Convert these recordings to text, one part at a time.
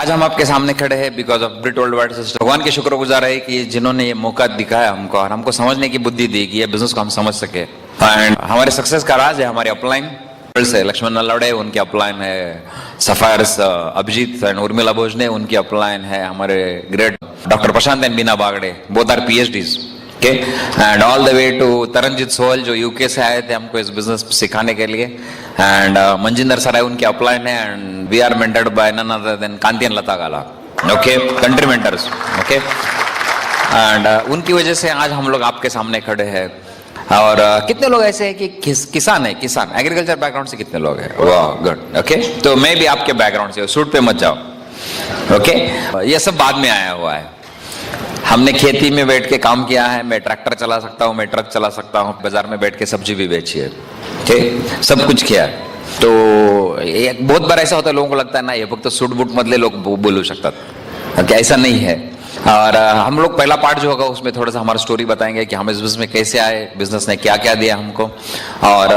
आज हम आपके सामने खड़े हैं बिकॉज ऑफ ब्रिट वर्ल्ड वाइड सिस्टम। भगवान के शुक्रगुजार है कि जिन्होंने ये मौका दिखाया हमको और हमको समझने की बुद्धि दी कि ये बिजनेस को हम समझ सके। एंड हमारे सक्सेस का राज है हमारे अपलाइन से लक्ष्मण नल्लाड़े, उनके अपलाइन है सफायर्स अभिजीत एंड उर्मिला भोजने, उनकी अपलाइन है हमारे great doctor Prashant and Beena Bagde, both are PhDs। Okay, and all the way to Taranjeet Sohal जो यूके से आए थे हमको इस बिजनेस सिखाने के लिए। एंड मंजिंदर सराय उनके अपलाइन है and we are mentored by none other than कांतियन Lata Gala. Okay, country mentors. Okay, and उनकी वजह से आज हम लोग आपके सामने खड़े हैं। और कितने लोग ऐसे हैं कि किसान है, किसान एग्रीकल्चर बैकग्राउंड से कितने लोग हैं? वाह, गुड। ओके, तो मैं भी आपके बैकग्राउंड से, सूट पे मत जाओ। ओके, ये सब बाद में आया हुआ है। हमने खेती में बैठ के काम किया है, मैं ट्रैक्टर चला सकता हूँ, मैं ट्रक चला सकता हूँ, बाजार में बैठ के सब्जी भी बेची है, ठीक, सब कुछ किया है। तो एक बहुत बार ऐसा होता है, लोगों को लगता है ना ये फक्त सूट बूट मधले लोग बोलू शकतात, ऐसा नहीं है। और हम लोग पहला पार्ट जो होगा उसमें थोड़ा सा हमारा स्टोरी बताएंगे कि हम इस बिजनेस में कैसे आए, बिजनेस ने क्या क्या दिया हमको, और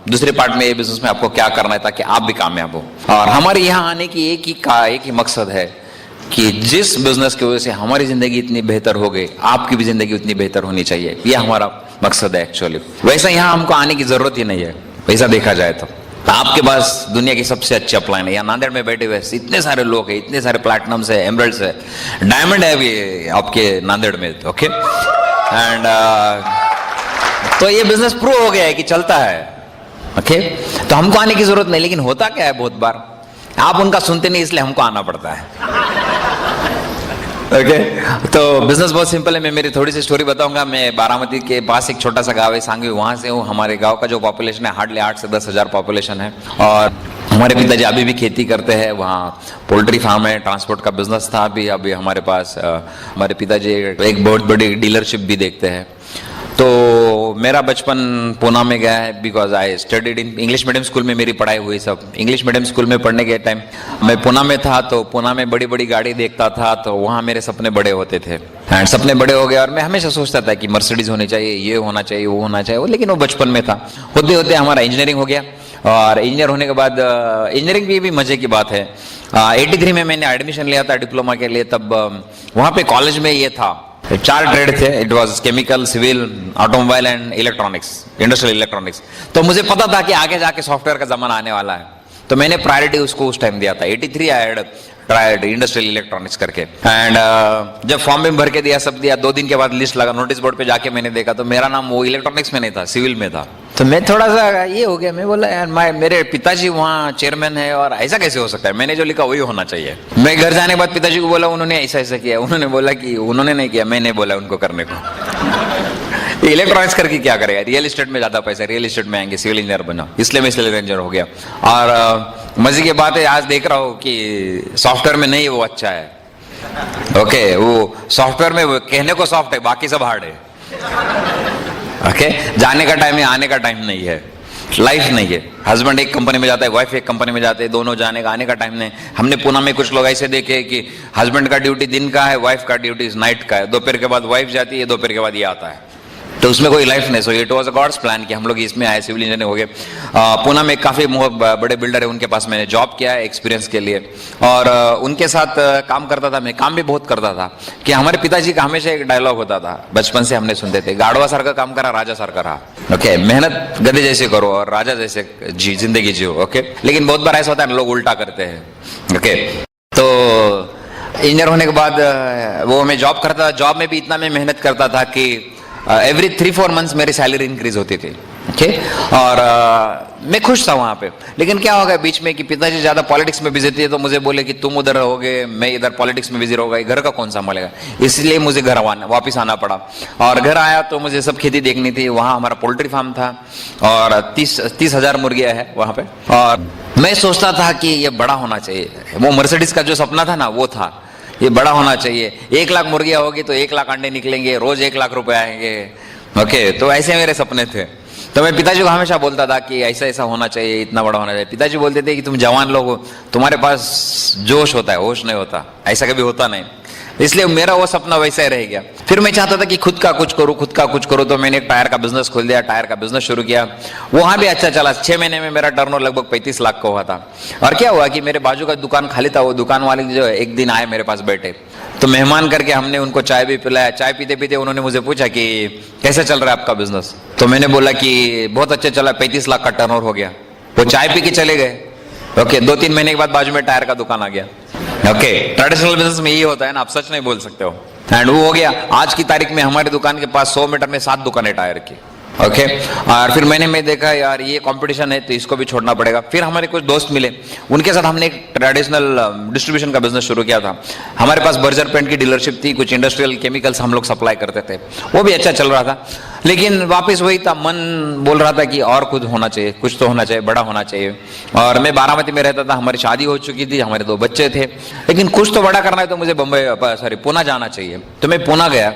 दूसरे पार्ट में ये बिजनेस में आपको क्या करना है ताकि आप भी कामयाब हो। और हमारे यहाँ आने की एक ही मकसद है कि जिस बिजनेस की वजह से हमारी जिंदगी इतनी बेहतर हो गई, आपकी भी जिंदगी उतनी बेहतर होनी चाहिए, ये हमारा मकसद है एक्चुअली। वैसा यहाँ हमको आने की जरूरत ही नहीं है, वैसा देखा जाए तो आपके पास दुनिया की सबसे अच्छी अपलाइन है। यहाँ नांदेड़ में बैठे हुए इतने सारे लोग हैं, इतने सारे प्लैटिनम्स है, एमरल्ड्स है, डायमंड है भी आपके नांदेड़ में। ओके, एंड तो ये बिजनेस प्रूव हो गया है कि चलता है। ओके, तो हमको आने की जरूरत नहीं, लेकिन होता क्या है बहुत बार आप उनका सुनते नहीं, इसलिए हमको आना पड़ता है। ओके, तो बिजनेस बहुत सिंपल है। मैं मेरी थोड़ी सी स्टोरी बताऊंगा। मैं बारामती के पास एक छोटा सा गांव है सांगवी, वहां से हूँ। हमारे गांव का जो पॉपुलेशन है हार्डली 8 से 10 हजार पॉपुलेशन है। और हमारे पिताजी अभी भी खेती करते हैं, वहाँ पोल्ट्री फार्म है, ट्रांसपोर्ट का बिजनेस था अभी हमारे पास। हमारे पिताजी एक बहुत बड़ी डीलरशिप भी देखते हैं। तो मेरा बचपन पूना में गया है because I studied in English medium school में मेरी पढ़ाई हुई सब। इंग्लिश मीडियम स्कूल में पढ़ने के टाइम मैं पूना में था, तो पूना में बड़ी बड़ी गाड़ी देखता था, तो वहाँ मेरे सपने बड़े होते थे। एंड सपने बड़े हो गए और मैं हमेशा सोचता था कि मर्सिडीज होनी चाहिए, ये होना चाहिए, वो होना चाहिए, लेकिन वो बचपन में था। होते होते हमारा इंजीनियरिंग हो गया और इंजीनियर होने के बाद इंजीनियरिंग भी मजे की बात है। 83 में मैंने एडमिशन लिया था डिप्लोमा के लिए। तब वहाँ पे कॉलेज में ये था, 4 ट्रेड थे। It was chemical, civil, automobile and electronics, industrial electronics. तो मुझे पता था कि आगे जाके सॉफ्टवेयर का जमाना आने वाला है, तो मैंने प्रायोरिटी उसको उस टाइम दिया था। 83 I had tried industrial electronics करके। एंड जब फॉर्म में भर के दिया, सब दिया, 2 दिन के बाद लिस्ट लगा, नोटिस बोर्ड पे जाके मैंने देखा तो मेरा नाम वो इलेक्ट्रॉनिक्स में नहीं था, सिविल में था। तो मैं थोड़ा सा ये हो गया, मैं बोला यार मेरे पिताजी वहाँ चेयरमैन है और ऐसा कैसे हो सकता है, मैंने जो लिखा वही होना चाहिए। मैं घर जाने के बाद पिताजी को बोला, उन्होंने ऐसा ऐसा किया। उन्होंने बोला कि उन्होंने नहीं किया, मैंने बोला उनको करने को। इलेक्ट्रॉनिक्स करके क्या करेगा, रियल एस्टेट में ज्यादा पैसा है, रियल एस्टेट में आएंगे, सिविल इंजीनियर बना, इसलिए मैं सिविल इंजीनियर हो गया। और मजे की बात है आज देख रहा हूँ कि सॉफ्टवेयर में नहीं वो अच्छा है। ओके, वो सॉफ्टवेयर में कहने को सॉफ्ट है, बाकी सब हार्ड है। ओके, जाने का टाइम है, आने का टाइम नहीं है, लाइफ नहीं है। हस्बैंड एक कंपनी में जाता है, वाइफ एक कंपनी में जाते हैं, दोनों जाने का आने का टाइम नहीं। हमने पुणे में कुछ लोग ऐसे देखे कि हस्बैंड का ड्यूटी दिन का है, वाइफ का ड्यूटी नाइट का है, दोपहर के बाद वाइफ जाती है, दोपहर के बाद ये आता है, तो उसमें कोई लाइफ नहीं। So it was a God's plan कि हम लोग इसमें आए, सिविल इंजीनियर हो गए। पुणे में काफ़ी बड़े बिल्डर है, उनके पास मैंने जॉब किया है एक्सपीरियंस के लिए, और उनके साथ काम करता था। मैं काम भी बहुत करता था कि हमारे पिताजी का हमेशा एक डायलॉग होता था, बचपन से हमने सुनते थे, गाड़वा सारखा काम करा, राजा सारखा रहा। ओके, मेहनत गधे जैसे करो और राजा जैसे जिंदगी जियो। ओके, लेकिन बहुत बार ऐसा होता है लोग उल्टा करते हैं। ओके, तो इंजीनियर होने के बाद वो मैं जॉब करता था। जॉब में भी इतना मैं मेहनत करता था कि एवरी 3-4 मंथ्स मेरी सैलरी इंक्रीज होती थी। ओके, और मैं खुश था वहाँ पे। लेकिन क्या हो गया बीच में कि पिताजी ज़्यादा पॉलिटिक्स में बिजी थे, तो मुझे बोले कि तुम उधर रहोगे, मैं इधर पॉलिटिक्स में बिजी रहूँगा, घर का कौन संभालेगा। इसलिए मुझे घर वापस आना पड़ा। और घर आया तो मुझे सब खेती देखनी थी। वहाँ हमारा पोल्ट्री फार्म था और 30 हजार मुर्गियाँ है वहाँ पे। और मैं सोचता था कि ये बड़ा होना चाहिए, वो मर्सिडीज का जो सपना था ना वो था, ये बड़ा होना चाहिए। 1 लाख मुर्गियाँ होगी तो 1 लाख अंडे निकलेंगे, रोज 1 लाख रुपए आएंगे। ओके, तो ऐसे मेरे सपने थे। तो मैं पिताजी को हमेशा बोलता था कि ऐसा ऐसा होना चाहिए, इतना बड़ा होना चाहिए। पिताजी बोलते थे कि तुम जवान लोग हो, तुम्हारे पास जोश होता है, होश नहीं होता, ऐसा कभी होता नहीं। इसलिए मेरा वो सपना वैसा ही रह गया। फिर मैं चाहता था कि खुद का कुछ करूं, तो मैंने एक टायर का बिजनेस खोल दिया, टायर का बिजनेस शुरू किया। वहां भी अच्छा चला। 6 महीने में मेरा टर्नओवर लगभग 35 लाख का हुआ था। और क्या हुआ कि मेरे बाजू का दुकान खाली था, वो दुकान वाले जो एक दिन आए मेरे पास बैठे, तो मेहमान करके हमने उनको चाय भी पिलाया। चाय पीते पीते उन्होंने मुझे पूछा कि कैसे चल रहा है आपका बिजनेस। तो मैंने बोला कि बहुत अच्छा चला, 35 लाख का टर्नओवर हो गया। वो चाय पी के चले गए। ओके, 2-3 महीने के बाद बाजू में टायर का दुकान आ गया। ओके, ट्रेडिशनल बिजनेस में यही होता है ना, आप सच नहीं बोल सकते हो। एंड वो हो गया। आज की तारीख में हमारी दुकान के पास 100 मीटर में 7 दुकानें टायर की। ओके, और फिर मैंने देखा यार ये कंपटीशन है तो इसको भी छोड़ना पड़ेगा। फिर हमारे कुछ दोस्त मिले, उनके साथ हमने एक ट्रेडिशनल डिस्ट्रीब्यूशन का बिजनेस शुरू किया था। हमारे पास बर्जर पेंट की डीलरशिप थी, कुछ इंडस्ट्रियल केमिकल्स हम लोग सप्लाई करते थे, वो भी अच्छा चल रहा था। लेकिन वापस वही था, मन बोल रहा था कि और कुछ होना चाहिए, कुछ तो होना चाहिए, बड़ा होना चाहिए। और मैं बारामती में रहता था, हमारी शादी हो चुकी थी, हमारे 2 बच्चे थे, लेकिन कुछ तो बड़ा करना है तो मुझे पूना जाना चाहिए। तो मैं पूना गया,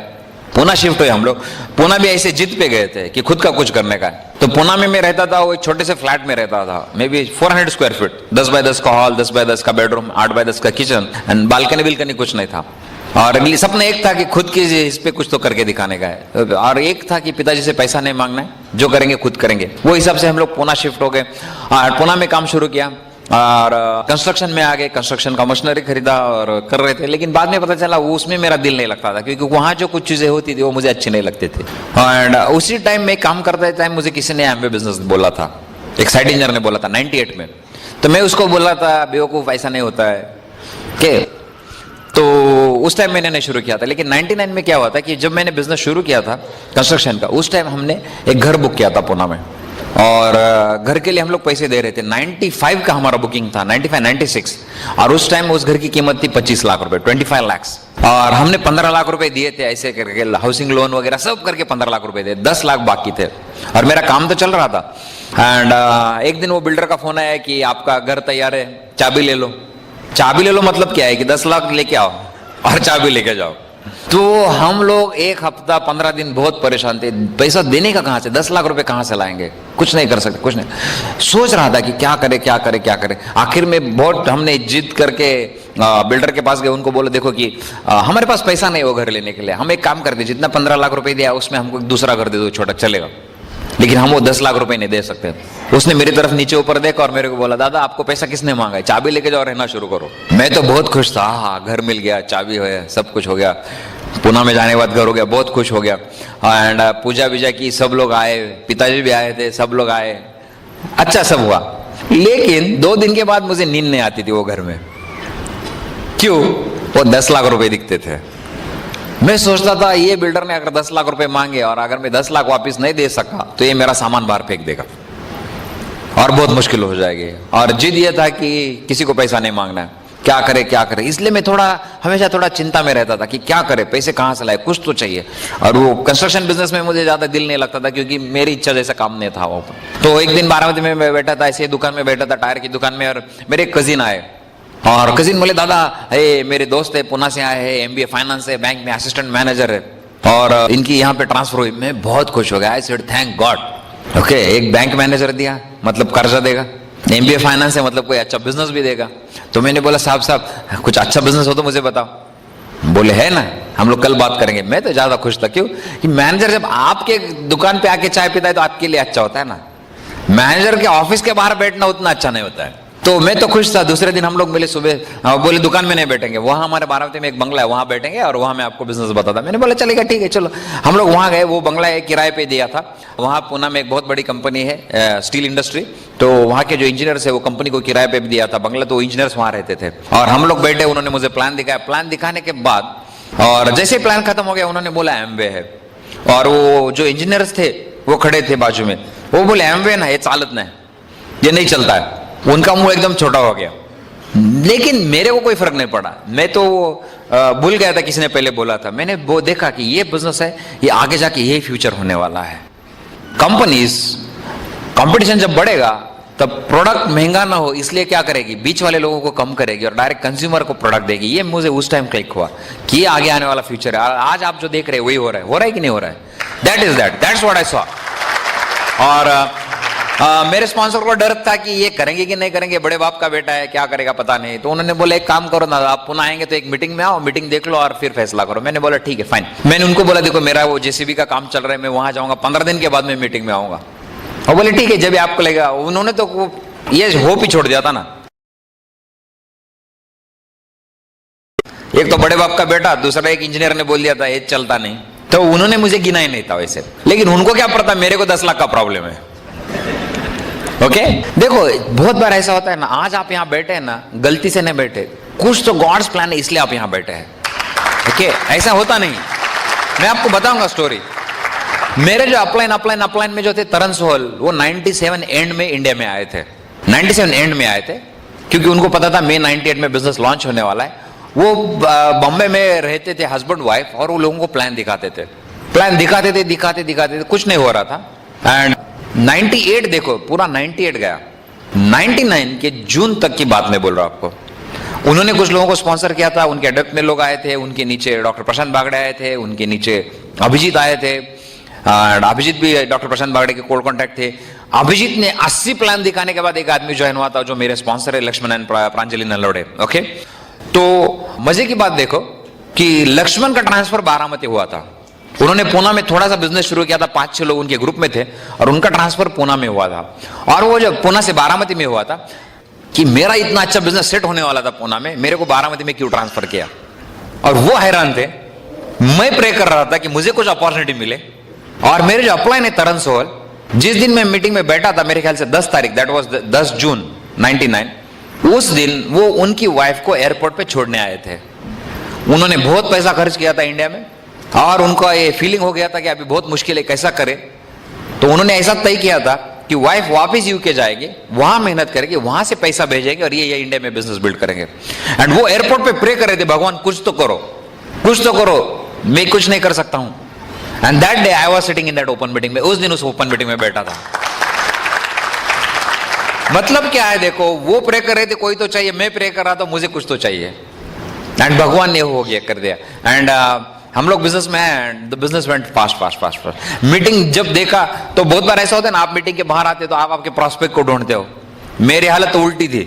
पूना शिफ्ट हुए हम लोग। पूना भी ऐसे जिद पे गए थे कि खुद का कुछ करने का है। तो पूना में मैं रहता था, वो एक छोटे से फ्लैट में रहता था, may be 400 square feet, 10 by 10 का हॉल, 10 बाय 10 का बेडरूम, 8 बाय 10 का किचन, एंड बालकनी बिल्कनी कुछ नहीं था। और अगली सपना एक था कि खुद की इस पे कुछ तो करके दिखाने का है, और एक था कि पिताजी से पैसा नहीं मांगना है, जो करेंगे खुद करेंगे। वो हिसाब से हम लोग पूना शिफ्ट हो गए और पूना में काम शुरू किया और कंस्ट्रक्शन में आ गए। कंस्ट्रक्शन का मशीनरी खरीदा और कर रहे थे, लेकिन बाद में पता चला वो उसमें मेरा दिल नहीं लगता था, क्योंकि वहां जो कुछ चीजें होती थी वो मुझे अच्छी नहीं लगती थी। एंड उसी टाइम में काम करते टाइम मुझे किसी ने एमवे बिजनेस बोला था, एक साइड इंजीनियर ने बोला था 98 में। तो मैं उसको बोला था बेवकूफ, ऐसा नहीं होता है के। तो उस टाइम मैंने नहीं शुरू किया था। लेकिन 99 में क्या हुआ था कि जब मैंने बिजनेस शुरू किया था कंस्ट्रक्शन का, उस टाइम हमने एक घर बुक किया था पूना में, और घर के लिए हम लोग पैसे दे रहे थे। 95 का हमारा बुकिंग था, 96, और उस टाइम उस घर की कीमत थी 25 लाख रुपए, 25 लाख, और हमने 15 लाख रुपए दिए थे ऐसे करके, हाउसिंग लोन वगैरह सब करके 15 लाख रुपए दिए, 10 लाख बाकी थे, और मेरा काम तो चल रहा था। एंड एक दिन वो बिल्डर का फोन आया कि आपका घर तैयार है, चाबी ले लो। चाबी ले लो मतलब क्या है कि 10 लाख लेके आओ और चाबी लेके जाओ। तो हम लोग 1 हफ्ता 15 दिन बहुत परेशान थे, पैसा देने का कहां से, 10 लाख रुपए कहां से लाएंगे, कुछ नहीं कर सकते, कुछ नहीं। सोच रहा था कि क्या करे। आखिर में बहुत हमने जिद करके बिल्डर के पास गए, उनको बोले देखो कि हमारे पास पैसा नहीं वो घर लेने के लिए, हम एक काम करते, जितना 15 लाख रुपए दिया उसमें हमको दूसरा घर दे दो छोटा, चलेगा, लेकिन हम वो 10 लाख रुपए नहीं दे सकते। उसने मेरी तरफ नीचे ऊपर देखा और मेरे को बोला दादा आपको पैसा किसने मांगा है, चाबी लेके जाओ, रहना शुरू करो। मैं तो बहुत खुश था, हाँ घर मिल गया, चाबी हो गया, सब कुछ हो गया। पूना में जाने के बाद घर हो गया, बहुत खुश हो गया। एंड पूजा विजा की, सब लोग आए, पिताजी भी आए थे, सब लोग आए, अच्छा सब हुआ। लेकिन 2 दिन के बाद मुझे नींद नहीं आती थी वो घर में। क्यों? वो 10 लाख रुपए दिखते थे। मैं सोचता था ये बिल्डर ने अगर 10 लाख रुपए मांगे और अगर मैं 10 लाख वापस नहीं दे सका तो ये मेरा सामान बाहर फेंक देगा और बहुत मुश्किल हो जाएगी। और जिद ये था कि किसी को पैसा नहीं मांगना है, क्या करे। इसलिए मैं हमेशा थोड़ा चिंता में रहता था कि क्या करे, पैसे कहाँ से लाए, कुछ तो चाहिए। और वो कंस्ट्रक्शन बिजनेस में मुझे ज्यादा दिल नहीं लगता था, क्योंकि मेरी इच्छा जैसा काम नहीं था वो। तो एक दिन बारामती में मैं बैठा था, ऐसे दुकान में बैठा था, टायर की दुकान में, और मेरे एक कजिन आए और कजिन बोले दादा मेरे दोस्त है, पुणे से आए हैं, MBA फाइनेंस है, बैंक में असिस्टेंट मैनेजर है, और इनकी यहाँ पे ट्रांसफर हुई। मैं बहुत खुश हो गया, I said thank God. Okay, एक बैंक मैनेजर दिया मतलब कर्जा देगा, MBA फाइनेंस है मतलब कोई अच्छा बिजनेस भी देगा। तो मैंने बोला साहब कुछ अच्छा बिजनेस हो तो मुझे बताओ। बोले है ना, हम लोग कल बात करेंगे। मैं तो ज्यादा खुश था, क्यों कि मैनेजर जब आपके दुकान पे आके चाय पीता है तो आपके लिए अच्छा होता है ना, मैनेजर के ऑफिस के बाहर बैठना उतना अच्छा नहीं होता है। तो मैं तो खुश था। दूसरे दिन हम लोग मिले सुबह, बोले दुकान में नहीं बैठेंगे, वहां हमारे बारामती में एक बंगला है, वहां बैठेंगे और वहां मैं आपको बिजनेस बताता। मैंने बोला चलेगा, ठीक है चलो। हम लोग वहां गए, वो बंगला एक किराए पे दिया था। वहां पुणे में एक बहुत बड़ी कंपनी है स्टील इंडस्ट्री, तो वहां के जो इंजीनियर्स है वो कंपनी को किराए पे भी दिया था बंगला, तो इंजीनियर्स वहां रहते थे। और हम लोग बैठे, उन्होंने मुझे प्लान दिखाया। प्लान दिखाने के बाद और जैसे प्लान खत्म हो गया, उन्होंने बोला एमवे है, और वो जो इंजीनियर्स थे वो खड़े थे बाजू में, वो बोले एमवे ना, ये चालत नहीं, ये नहीं चलता है। उनका मुंह एकदम छोटा हो गया, लेकिन मेरे को कोई फर्क नहीं पड़ा। मैं तो भूल गया था किसी ने पहले बोला था। मैंने वो देखा कि ये बिजनेस है, ये आगे जाके ये फ्यूचर होने वाला है। कंपनीज कंपटीशन जब बढ़ेगा तब प्रोडक्ट महंगा ना हो, इसलिए क्या करेगी, बीच वाले लोगों को कम करेगी और डायरेक्ट कंज्यूमर को प्रोडक्ट देगी। ये मुझे उस टाइम क्लिक हुआ कि ये आगे आने वाला फ्यूचर है। आज आप जो देख रहे हैं वही हो रहा है कि नहीं हो रहा है? That's what I saw. और मेरे स्पॉन्सर को डर था कि ये करेंगे कि नहीं करेंगे, बड़े बाप का बेटा है, क्या करेगा पता नहीं। तो उन्होंने बोला एक काम करो ना, आप पुनः आएंगे तो एक मीटिंग में आओ, मीटिंग देख लो और फिर फैसला करो। मैंने बोला ठीक है फाइन। मैंने उनको बोला देखो मेरा वो जेसीबी का काम चल रहा है, मैं वहां जाऊंगा, 15 दिन के बाद मैं मीटिंग में आऊंगा। और बोले ठीक है जब भी आपको लगेगा। उन्होंने तो ये होप ही छोड़ दिया था ना, एक तो बड़े बाप का बेटा, दूसरा एक इंजीनियर ने बोल दिया था ये चलता नहीं, तो उन्होंने मुझे गिना ही नहीं था वैसे। लेकिन उनको क्या पता मेरे को 10 लाख का प्रॉब्लम है। ओके देखो बहुत बार ऐसा होता है ना, आज आप यहां बैठे हैं ना, गलती से नहीं बैठे, कुछ तो गॉड्स प्लान है इसलिए आप यहां बैठे हैं। ओके ऐसा होता नहीं। मैं आपको बताऊंगा स्टोरी। मेरे जो अपलाइन में जो थे तरन सोहल, वो 97 एंड में इंडिया में आए थे, 97 एंड में आए थे, क्योंकि उनको पता था मई 98 में बिजनेस लॉन्च होने वाला है। वो बॉम्बे में रहते थे हस्बैंड वाइफ, और वो लोगों को प्लान दिखाते थे, दिखाते थे, कुछ नहीं हो रहा था। एंड 98 देखो पूरा 98 गया, 99 के जून तक की बात मैं बोल रहा हूं आपको। उन्होंने कुछ लोगों को स्पॉन्सर किया था, उनके अडेप्ट में लोग आए थे, उनके नीचे डॉक्टर प्रशांत बागड़े आए थे, उनके नीचे अभिजीत आए थे। अभिजीत भी डॉक्टर प्रशांत बागड़े के कोल्ड कॉन्टैक्ट थे। अभिजीत ने 80 प्लान दिखाने के बाद एक आदमी ज्वाइन हुआ था जो मेरे स्पॉन्सर है, लक्ष्मण प्रांजलि नल्लोड़े। ओके तो मजे की बात देखो कि लक्ष्मण का ट्रांसफर बारामती हुआ था। उन्होंने पूना में थोड़ा सा बिजनेस शुरू किया था, 5-6 लोग उनके ग्रुप में थे, और उनका ट्रांसफर पूना में हुआ था। और वो जब पूना से बारामती में हुआ था कि मेरा इतना अच्छा बिजनेस सेट होने वाला था पूना में, मेरे को बारामती में क्यों ट्रांसफर किया। और वो हैरान थे, मैं प्रे कर रहा था कि मुझे कुछ अपॉर्चुनिटी मिले। और मेरे जो अपलाइन है तरन सोहल, जिस दिन मैं मीटिंग में बैठा था, मेरे ख्याल से 10 तारीख, दैट वाज 10 जून 99, उस दिन वो उनकी वाइफ को एयरपोर्ट पे छोड़ने आए थे। उन्होंने बहुत पैसा खर्च किया था इंडिया में, और उनको ये फीलिंग हो गया था कि अभी बहुत मुश्किल है, कैसा करे। तो उन्होंने ऐसा तय किया था कि वाइफ वापस यूके जाएगी, वहां मेहनत करेगी, वहां से पैसा भेजेंगे और ये इंडिया में बिजनेस बिल्ड करेंगे। एंड वो एयरपोर्ट पे प्रे कर रहे थे, भगवान कुछ तो करो, कुछ तो करो, मैं कुछ नहीं कर सकता हूं। And that day I was sitting in that open meeting में। उस दिन उस ओपन मीटिंग में बैठा था। मतलब क्या है देखो, वो प्रे कर रहे थे कोई तो चाहिए, मैं प्रे कर रहा था मुझे कुछ तो चाहिए। एंड भगवान ने हो गया, कर दिया। एंड हम लोग बिजनेस में हैं, the business went fast. Meeting जब देखा तो बहुत बार ऐसा होता है ना, आप मीटिंग के बाहर आते तो आप आपके प्रोस्पेक्ट को ढूंढते हो। मेरी हालत तो उल्टी थी,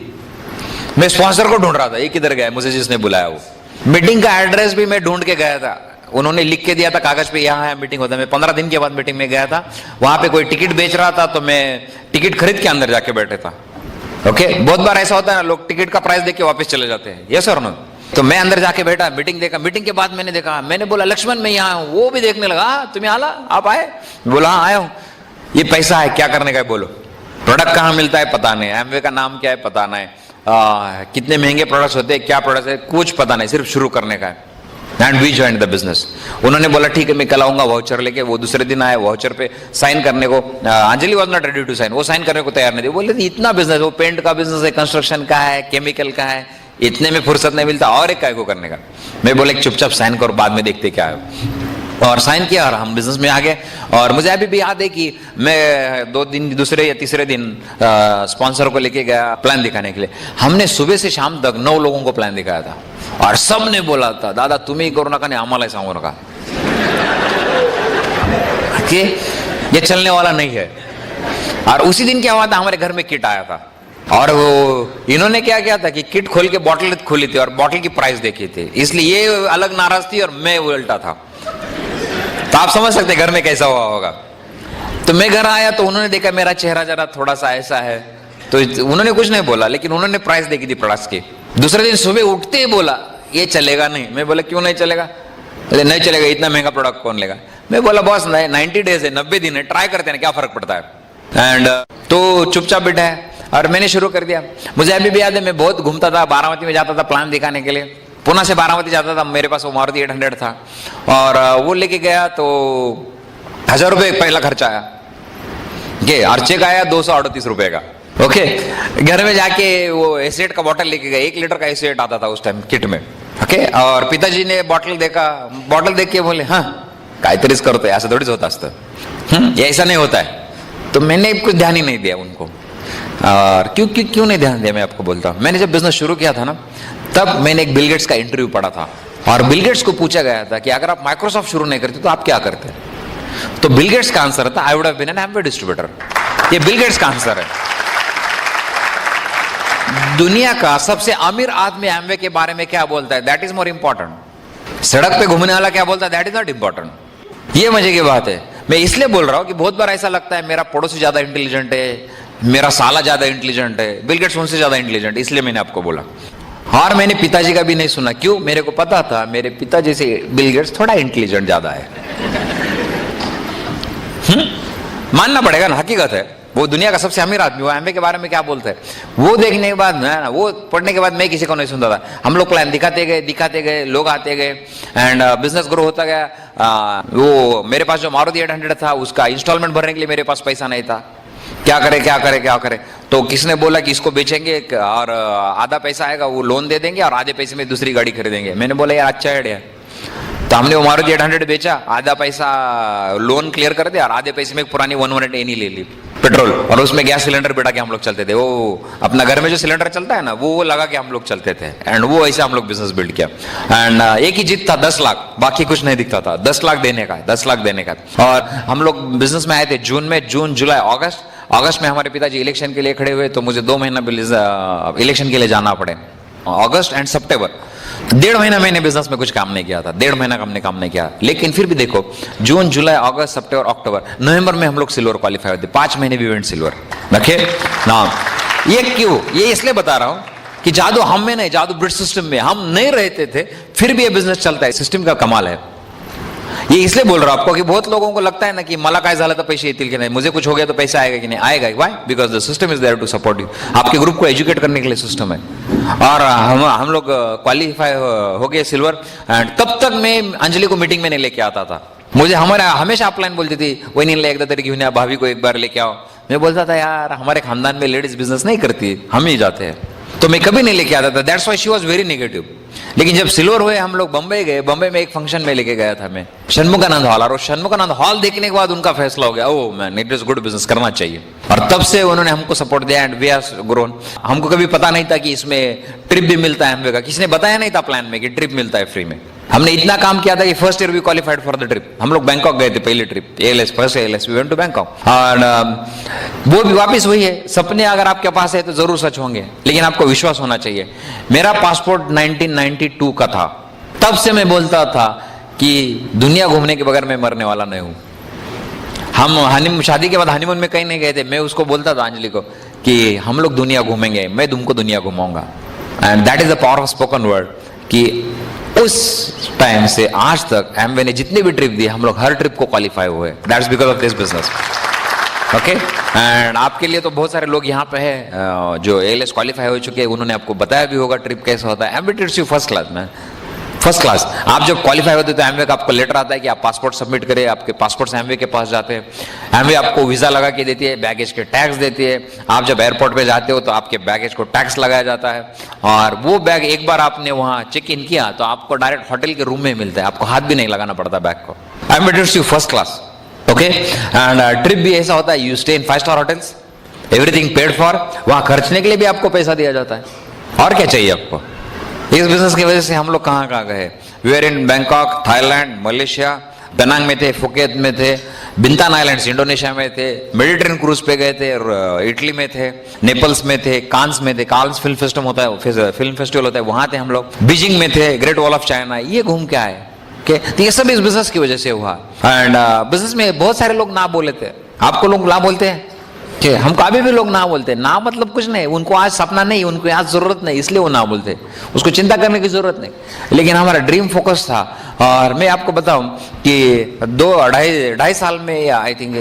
मैं स्पॉन्सर को ढूंढ रहा था, ये किधर गया मुझे जिसने बुलाया। वो मीटिंग का एड्रेस भी मैं ढूंढ के गया था, उन्होंने लिख के दिया था कागज पे, यहाँ है मीटिंग होता है। मैं 15 दिन के बाद मीटिंग में गया था, वहां पे कोई टिकट बेच रहा था, तो मैं टिकट खरीद के अंदर जाके बैठे था। ओके बहुत बार ऐसा होता है ना, लोग टिकट का प्राइस देख के वापस चले जाते हैं, यस और नो। तो मैं अंदर जाके बैठा, मीटिंग देखा। मीटिंग के बाद मैंने देखा, मैंने बोला लक्ष्मण मैं यहाँ हूँ। वो भी देखने लगा, तुम्हें आला आप आए? बोला हाँ आया हूँ। ये पैसा है, क्या करने का है बोलो? प्रोडक्ट कहाँ मिलता है पता नहीं, एमवे का नाम क्या है पता नहीं, कितने महंगे प्रोडक्ट्स होते हैं, क्या प्रोडक्ट्स है कुछ पता नहीं, सिर्फ शुरू करने का है। And we join the business. उन्होंने बोला ठीक है मैं कल आऊंगा वाउचर लेके। वो दूसरे दिन आया वाउचर पे साइन करने को। Anjali was not ready to sign, वो साइन करने को तैयार नहीं थी। बोले इतना बिजनेस, वो पेंट का बिजनेस है, कंस्ट्रक्शन का है, केमिकल का है, इतने में फुर्सत नहीं मिलता, और एक काय को करने का। मैं बोले चुपचाप साइन करो, बाद में देखते क्या है। और साइन किया और हम बिजनेस में आ गए। और मुझे अभी भी याद है कि मैं 2 दिन दूसरे या तीसरे दिन स्पॉन्सर को लेके गया प्लान दिखाने के लिए। हमने सुबह से शाम तक 9 लोगों को प्लान दिखाया था, और सब ने बोला था दादा तुम्ही करू नका नहीं आम्हाला सांगू नका, कि ये चलने वाला नहीं है। और उसी दिन क्या हुआ था, हमारे घर में किट आया था, और वो इन्होंने क्या किया था कि किट खोल के बॉटल खोली थी और बॉटल की प्राइस देखी थी, इसलिए ये अलग नाराज थी और मैं उल्टा था। तो आप समझ सकते घर में कैसा हुआ होगा। तो मैं घर आया तो उन्होंने देखा मेरा चेहरा जरा थोड़ा सा ऐसा है, तो उन्होंने कुछ नहीं बोला, लेकिन उन्होंने प्राइस देखी थी प्रोडक्ट्स की। दूसरे दिन सुबह उठते ही बोला ये चलेगा नहीं। मैं बोला क्यों नहीं चलेगा? नहीं चलेगा, इतना महंगा प्रोडक्ट कौन लेगा? मैं बोला बॉस 90 डेज है, 90 दिन है, ट्राई करते हैं, क्या फर्क पड़ता है। एंड तो चुपचाप बैठा है और मैंने शुरू कर दिया। मुझे अभी भी याद है, मैं बहुत घूमता था, बारामती में जाता था प्लान दिखाने के लिए। पुणे से बारामती जाता था, मेरे पास वो मारुति 800 था, और वो लेके गया तो 1000 रुपये पहला खर्चा आया, और चेक आया 238 रुपये का। ओके घर में जाके वो एसेट का बॉटल लेके गए, 1 लीटर का एसेट आता था उस टाइम किट में। ओके और पिताजी ने बॉटल देखा, बॉटल देख के बोले हाँ काहीतरीच करतोय, असं थोडीच होत असतं, ये ऐसा नहीं होता है। तो मैंने कुछ ध्यान ही नहीं दिया उनको। और क्यों नहीं ध्यान दिया, मैं आपको बोलता हूँ। मैंने जब बिजनेस शुरू किया था ना, तब मैंने एक बिल गेट्स का इंटरव्यू पढ़ा था, और बिल गेट्स को पूछा गया था कि अगर आप माइक्रोसॉफ्ट शुरू नहीं करते तो आप क्या करते? तो बिल गेट्स का आंसर था I would have been an Amway distributor. ये बिल गेट्स का आंसर है। दुनिया का सबसे अमीर आदमी एमवे के बारे में क्या बोलता है, दैट इज मोर इंपॉर्टेंट। सड़क पे घूमने वाला क्या बोलता है, दैट इज नॉट इंपॉर्टेंट। ये मजे की बात है। मैं इसलिए बोल रहा हूं कि बहुत बार ऐसा लगता है मेरा पड़ोसी ज्यादा इंटेलिजेंट है, मेरा साला ज्यादा इंटेलिजेंट है, बिल गेट्स उनसे ज्यादा इंटेलिजेंट, इसलिए मैंने आपको बोला। और मैंने पिताजी का भी नहीं सुना, क्यों? मेरे को पता था मेरे पिताजी से बिल गेट्स थोड़ा इंटेलिजेंट ज्यादा है। मानना पड़ेगा ना, हकीकत है। वो दुनिया का सबसे अमीर आदमी, वो एमवे के बारे में क्या बोलते हैं, वो देखने के बाद ना, वो पढ़ने के बाद मैं किसी को नहीं सुनता था। हम लोग प्लान दिखाते गए, लोग आते गए एंड बिजनेस ग्रो होता गया। वो मेरे पास जो मारुति 800 था, उसका इंस्टॉलमेंट भरने के लिए मेरे पास पैसा नहीं था। क्या करे तो किसने बोला कि इसको बेचेंगे और आधा पैसा आएगा वो लोन दे देंगे और आधे पैसे में दूसरी गाड़ी खरीदेंगे। मैंने बोला यार अच्छा आइडिया। तो हमने वो मारुति 800 बेचा, आधा पैसा लोन क्लियर कर दिया और आधे पैसे में एक पुरानी 118 एनी ले ली पेट्रोल, और उसमें गैस सिलेंडर बिठा के हम लोग चलते थे। वो अपना घर में जो सिलेंडर चलता है ना, वो लगा के हम लोग चलते थे एंड वो ऐसे हम लोग बिजनेस बिल्ड किया। एंड एक ही जीत था 10 लाख, बाकी कुछ नहीं दिखता था। 10 लाख देने का। और हम लोग बिजनेस में आए थे जून, जुलाई, अगस्त में हमारे पिताजी इलेक्शन के लिए खड़े हुए, तो मुझे 2 महीना इलेक्शन के लिए जाना पड़े। अगस्त एंड सितंबर, 1.5 महीना मैंने बिजनेस में कुछ काम नहीं किया था, 1.5 महीना हमने काम नहीं किया। लेकिन फिर भी देखो, जून, जुलाई, अगस्त, सितंबर, अक्टूबर, नवंबर में हम लोग सिल्वर क्वालिफाई होते, 5 महीने भी इवेंट सिल्वर रखे ना। ये क्यों? ये इसलिए बता रहा हूं कि जादू हम में नहीं, जादू ब्रिट सिस्टम में। हम नहीं रहते थे, फिर भी ये बिजनेस चलता है। सिस्टम का कमाल है। ये इसलिए बोल रहा हूं आपको कि बहुत लोगों को लगता है ना कि मला काय झालं तर पैसे येतील की नहीं, मुझे कुछ हो गया तो पैसा आएगा कि नहीं, आएगा। Why? Because the system is there to support you. आपके ग्रुप को एजुकेट करने के लिए सिस्टम है। और हम लोग क्वालिफाई हो गए सिल्वर। एंड तब तक मैं अंजलि को मीटिंग में नहीं लेके आता था। मुझे हमेशा अपलाइन बोलती थी, वहिनीला एकदा तरी घेऊन या, भाभी को एक बार लेके आओ। मैं बोलता था यार हमारे खानदान में लेडीज बिजनेस नहीं करती, हम ही जाते हैं, तो मैं कभी नहीं लेके आता था। That's why she was very negative. लेकिन जब सिल्वर हुए, हम लोग बम्बई गए। बम्बई में एक फंक्शन में लेके गया था मैं, षणमुखानंद हॉल। और षणमुखानंद हॉल देखने के बाद उनका फैसला हो गया, oh man it is good business, करना चाहिए। और तब से उन्होंने हमको सपोर्ट दिया एंड वी आर ग्रोन। हमको कभी पता नहीं था कि इसमें ट्रिप भी मिलता है एमवे का, किसी ने बताया नहीं था प्लान में कि ट्रिप मिलता है फ्री में। हमने इतना काम किया था कि first year we qualified for the trip. हम लोग बैंकॉक गए थे, पहले trip ALS, first ALS we went to Bangkok. और वो भी वापस वही है, सपने अगर आपके पास है तो जरूर सच होंगे, लेकिन आपको विश्वास होना चाहिए। मेरा पासपोर्ट 1992 का था। तब से मैं बोलता था कि दुनिया घूमने के बगैर मैं मरने वाला नहीं हूं। हम शादी के बाद हनीमून में कहीं नहीं गए थे। मैं उसको बोलता था अंजलि को कि हम लोग दुनिया घूमेंगे, मैं तुमको दुनिया घुमाऊंगा। And that is the power of spoken word. कि उस टाइम से आज तक एमवे ने जितने भी ट्रिप दिए, हम लोग हर ट्रिप को क्वालिफाई हुए। That's because of this business. Okay, and आपके लिए तो बहुत सारे लोग यहाँ पे हैं जो ALS क्वालिफाई हो चुके हैं, उन्होंने आपको बताया भी होगा ट्रिप कैसा होता है। Amway treats you first class man, first class. आप जब क्वालिफाई होते तो एमवे का आपको लेटर आता है कि आप पासपोर्ट सबमिट करें, आपके पासपोर्ट से एमवे के पास जाते हैं। एमवे आपको वीजा लगा के देती है, बैगेज के टैक्स देती है। आप जब एयरपोर्ट पे जाते हो तो आपके बैगेज को टैक्स लगाया जाता है। और वो बैग एक बार आपने वहां चेक इन किया तो आपको डायरेक्ट होटल के रूम में मिलता है, आपको हाथ भी नहीं लगाना पड़ता बैग को। Amway treats you first class. Okay, and trip भी ऐसा होता है, you stay in 5 star hotels, everything paid for. वहां खर्चने के लिए भी आपको पैसा दिया जाता है। और क्या चाहिए आपको? इस बिजनेस की वजह से हम लोग कहाँ गए। We are in Bangkok, Thailand, Malaysia, Penang में थे, फुकेत में थे, बिंतान आइलैंड्स इंडोनेशिया में थे, मेडिटेरियन क्रूज पे गए थे, इटली में थे, नेपल्स में थे, कांस में थे, कांस फिल्म फेस्टिवल होता है, फिल्म फेस्टिवल होता है, वहां थे हम लोग। बीजिंग में थे, ग्रेट वॉल ऑफ चाइना, ये घूम के आए। तो ये सब इस बिजनेस की वजह से हुआ। एंड बिजनेस में बहुत सारे लोग ना बोले थे। आपको लोग ना बोलते हैं, हमको अभी भी लोग ना बोलते हैं। ना मतलब कुछ नहीं, उनको आज सपना नहीं, उनको आज जरूरत नहीं, इसलिए वो ना बोलते, उसको चिंता करने की जरूरत नहीं। लेकिन हमारा ड्रीम फोकस था। और मैं आपको बताऊं कि 2-2.5 साल में, या आई थिंक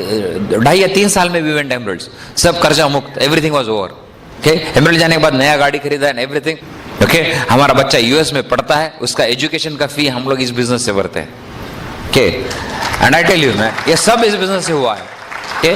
2.5 या 3 साल में वी वेंट एमरल्ड्स, सब कर्जा मुक्त, everything was over. Okay, emerald जाने के बाद नया गाड़ी खरीदा एंड एवरीथिंग। ओके, हमारा बच्चा US में पढ़ता है, उसका एजुकेशन का फी हम लोग इस बिजनेस से भरते हैं। Okay, and I tell you मैं, ये सब इस बिजनेस से हुआ है। Okay,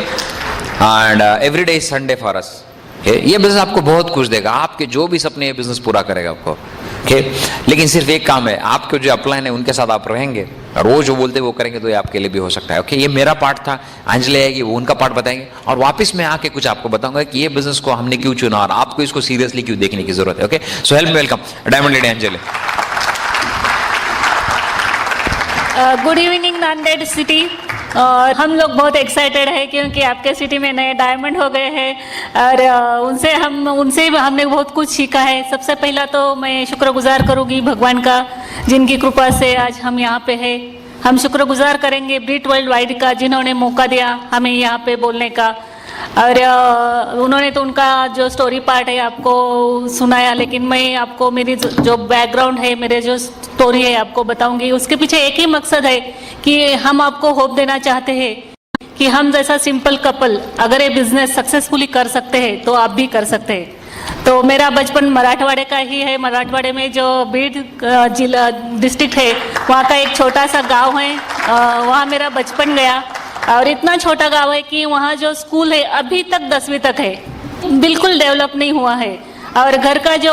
and every day is Sunday for us. ये बिजनेस आपको बहुत कुछ देगा, आपके जो भी सपने ये बिजनेस पूरा करेगा आपको। ओके, लेकिन सिर्फ एक काम है, आपके जो अपलाइन है उनके साथ आप रहेंगे और वो जो बोलते हैं वो करेंगे, तो ये आपके लिए भी हो सकता है। ओके, ये मेरा पार्ट था, अंजलि आएगी वो उनका पार्ट बताएंगे, और वापस मैं आके कुछ आपको बताऊंगा कि ये बिजनेस को हमने क्यों चुना और आपको इसको सीरियसली क्यों देखने की जरूरत है। Okay, so help me welcome diamond lady Anjali. Good evening, Nanded city. और हम लोग बहुत एक्साइटेड है क्योंकि आपके सिटी में नए डायमंड हो गए हैं और उनसे हमने बहुत कुछ सीखा है। सबसे पहला तो मैं शुक्रगुजार करूँगी भगवान का, जिनकी कृपा से आज हम यहाँ पे हैं। हम शुक्रगुजार करेंगे ब्रिट वर्ल्ड वाइड का, जिन्होंने मौका दिया हमें यहाँ पे बोलने का। और उन्होंने तो उनका जो स्टोरी पार्ट है आपको सुनाया, लेकिन मैं आपको मेरी जो बैकग्राउंड है, मेरे जो स्टोरी है आपको बताऊंगी। उसके पीछे एक ही मकसद है कि हम आपको होप देना चाहते हैं कि हम जैसा सिंपल कपल अगर ये बिजनेस सक्सेसफुली कर सकते हैं तो आप भी कर सकते हैं। तो मेरा बचपन मराठवाड़े का ही है। मराठवाड़े में जो बीड जिला डिस्ट्रिक्ट है, वहाँ का एक छोटा सा गाँव है, वहाँ मेरा बचपन गया। और इतना छोटा गांव है कि वहाँ जो स्कूल है अभी तक 10वीं तक है, बिल्कुल डेवलप नहीं हुआ है। और घर का जो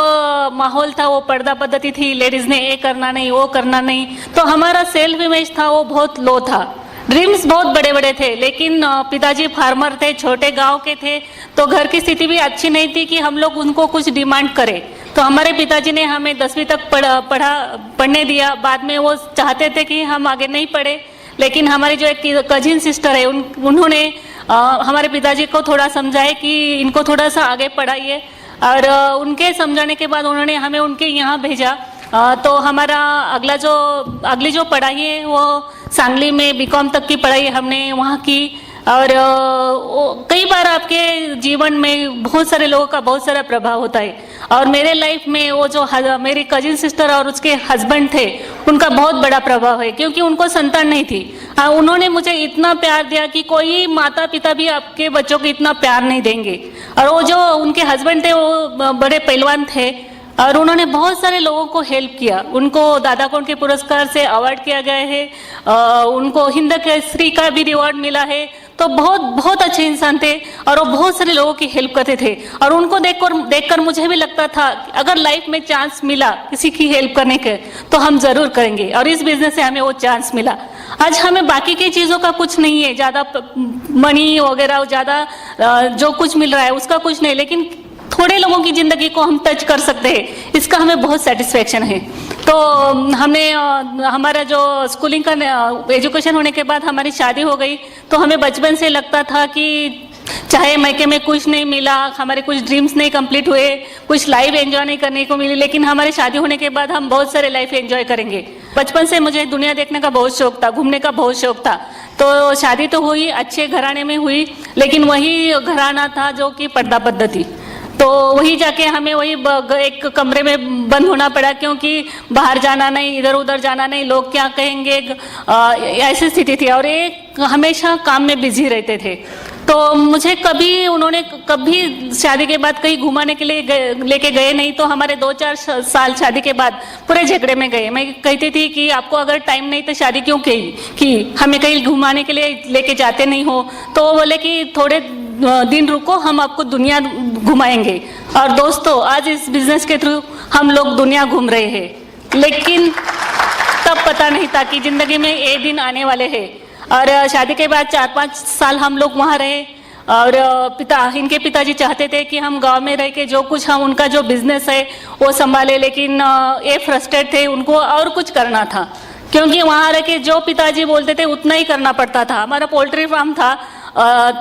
माहौल था वो पर्दा पद्धति थी, लेडीज ने ये करना नहीं वो करना नहीं, तो हमारा सेल्फ इमेज था वो बहुत लो था। ड्रीम्स बहुत बड़े बड़े थे, लेकिन पिताजी फार्मर थे, छोटे गांव के थे, तो घर की स्थिति भी अच्छी नहीं थी कि हम लोग उनको कुछ डिमांड करें। तो हमारे पिताजी ने हमें 10वीं तक पढ़ने दिया। बाद में वो चाहते थे कि हम आगे नहीं पढ़े, लेकिन हमारी जो एक कजिन सिस्टर है उन्होंने हमारे पिताजी को थोड़ा समझाए कि इनको थोड़ा सा आगे पढ़ाइए। और उनके समझाने के बाद उन्होंने हमें उनके यहाँ भेजा। तो हमारा अगली जो पढ़ाई है वो सांगली में बीकॉम तक की पढ़ाई हमने वहाँ की। और कई बार आपके जीवन में बहुत सारे लोगों का बहुत सारा प्रभाव होता है, और मेरे लाइफ में वो जो मेरी कजिन सिस्टर और उसके हस्बैंड थे, उनका बहुत बड़ा प्रभाव है, क्योंकि उनको संतान नहीं थी। उन्होंने मुझे इतना प्यार दिया कि कोई माता पिता भी आपके बच्चों को इतना प्यार नहीं देंगे। और वो जो उनके हस्बैंड थे वो बड़े पहलवान थे, और उन्होंने बहुत सारे लोगों को हेल्प किया। उनको दादा कौंड के पुरस्कार से अवार्ड किया गया है, उनको हिंद केसरी का भी रिवॉर्ड मिला है। तो बहुत अच्छे इंसान थे, और वो बहुत सारे लोगों की हेल्प करते थे। और उनको देखकर मुझे भी लगता था अगर लाइफ में चांस मिला किसी की हेल्प करने के तो हम जरूर करेंगे, और इस बिजनेस से हमें वो चांस मिला। आज हमें बाकी की चीज़ों का कुछ नहीं है, ज़्यादा मनी वगैरह ज़्यादा जो कुछ मिल रहा है उसका कुछ नहीं, लेकिन थोड़े लोगों की जिंदगी को हम टच कर सकते हैं, इसका हमें बहुत सेटिस्फेक्शन है। तो हमने हमारा जो स्कूलिंग का एजुकेशन होने के बाद हमारी शादी हो गई। तो हमें बचपन से लगता था कि चाहे मैके में कुछ नहीं मिला, हमारे कुछ ड्रीम्स नहीं कंप्लीट हुए, कुछ लाइफ एंजॉय नहीं करने को मिली, लेकिन हमारी शादी होने के बाद हम बहुत सारे लाइफ एंजॉय करेंगे। बचपन से मुझे दुनिया देखने का बहुत शौक था, घूमने का बहुत शौक था। तो शादी तो हुई, अच्छे घराने में हुई, लेकिन वही घराना था जो कि पर्दा पद्धति। तो वही जाके हमें वही एक कमरे में बंद होना पड़ा, क्योंकि बाहर जाना नहीं, इधर उधर जाना नहीं, लोग क्या कहेंगे, ऐसी स्थिति थी। और एक हमेशा काम में बिजी रहते थे। तो मुझे उन्होंने कभी शादी के बाद कहीं घुमाने के लिए लेके गए नहीं। तो हमारे 2-4 साल शादी के बाद पूरे झगड़े में गए। मैं कहती थी कि आपको अगर टाइम नहीं तो शादी क्यों की, हमें कहीं घुमाने के लिए लेके जाते नहीं हो। तो वो बोले कि थोड़े दिन रुको, हम आपको दुनिया घुमाएंगे। और दोस्तों, आज इस बिजनेस के थ्रू हम लोग दुनिया घूम रहे हैं, लेकिन तब पता नहीं था कि जिंदगी में ये दिन आने वाले हैं। और शादी के बाद 4-5 साल हम लोग वहाँ रहे। और इनके पिताजी चाहते थे कि हम गांव में रह के जो कुछ हम उनका जो बिजनेस है वो संभाले, लेकिन ये फ्रस्ट्रेट थे, उनको और कुछ करना था, क्योंकि वहाँ रह के जो पिताजी बोलते थे उतना ही करना पड़ता था। हमारा पोल्ट्री फार्म था,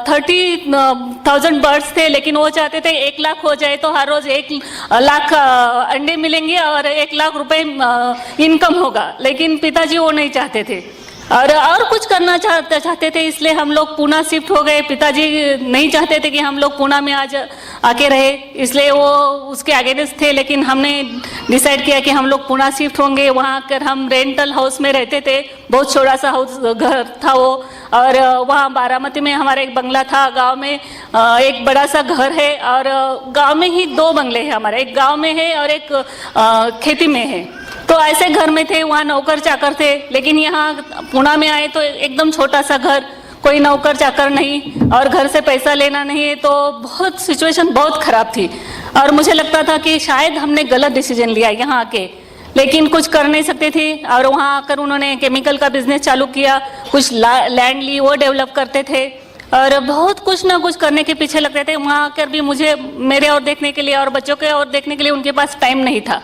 30,000 बर्ड्स थे, लेकिन वो चाहते थे 1 लाख हो जाए तो हर रोज 1 लाख अंडे मिलेंगे और 1 लाख रुपए इनकम होगा, लेकिन पिताजी वो नहीं चाहते थे। और कुछ करना चाहते थे, इसलिए हम लोग पुणे शिफ्ट हो गए। पिताजी नहीं चाहते थे कि हम लोग पुणे में आज आके रहे, इसलिए वो उसके अगेंस्ट थे। लेकिन हमने डिसाइड किया कि हम लोग पुणे शिफ्ट होंगे। वहाँ आकर हम रेंटल हाउस में रहते थे, बहुत छोटा सा घर था वो। और वहाँ बारामती में हमारा एक बंगला था, गांव में एक बड़ा सा घर है, और गांव में ही 2 बंगले हैं हमारे, एक गांव में है और एक खेती में है। तो ऐसे घर में थे, वहाँ नौकर चाकर थे। लेकिन यहाँ पुणे में आए तो एकदम छोटा सा घर, कोई नौकर चाकर नहीं, और घर से पैसा लेना नहीं है। तो बहुत सिचुएशन बहुत खराब थी, और मुझे लगता था कि शायद हमने गलत डिसीजन लिया यहाँ आके, लेकिन कुछ कर नहीं सकते थे। और वहाँ आकर उन्होंने केमिकल का बिजनेस चालू किया, कुछ लैंड ली, वो डेवलप करते थे, और बहुत कुछ ना कुछ करने के पीछे लगते थे। वहाँ आकर भी मुझे मेरे और देखने के लिए और बच्चों के और देखने के लिए उनके पास टाइम नहीं था।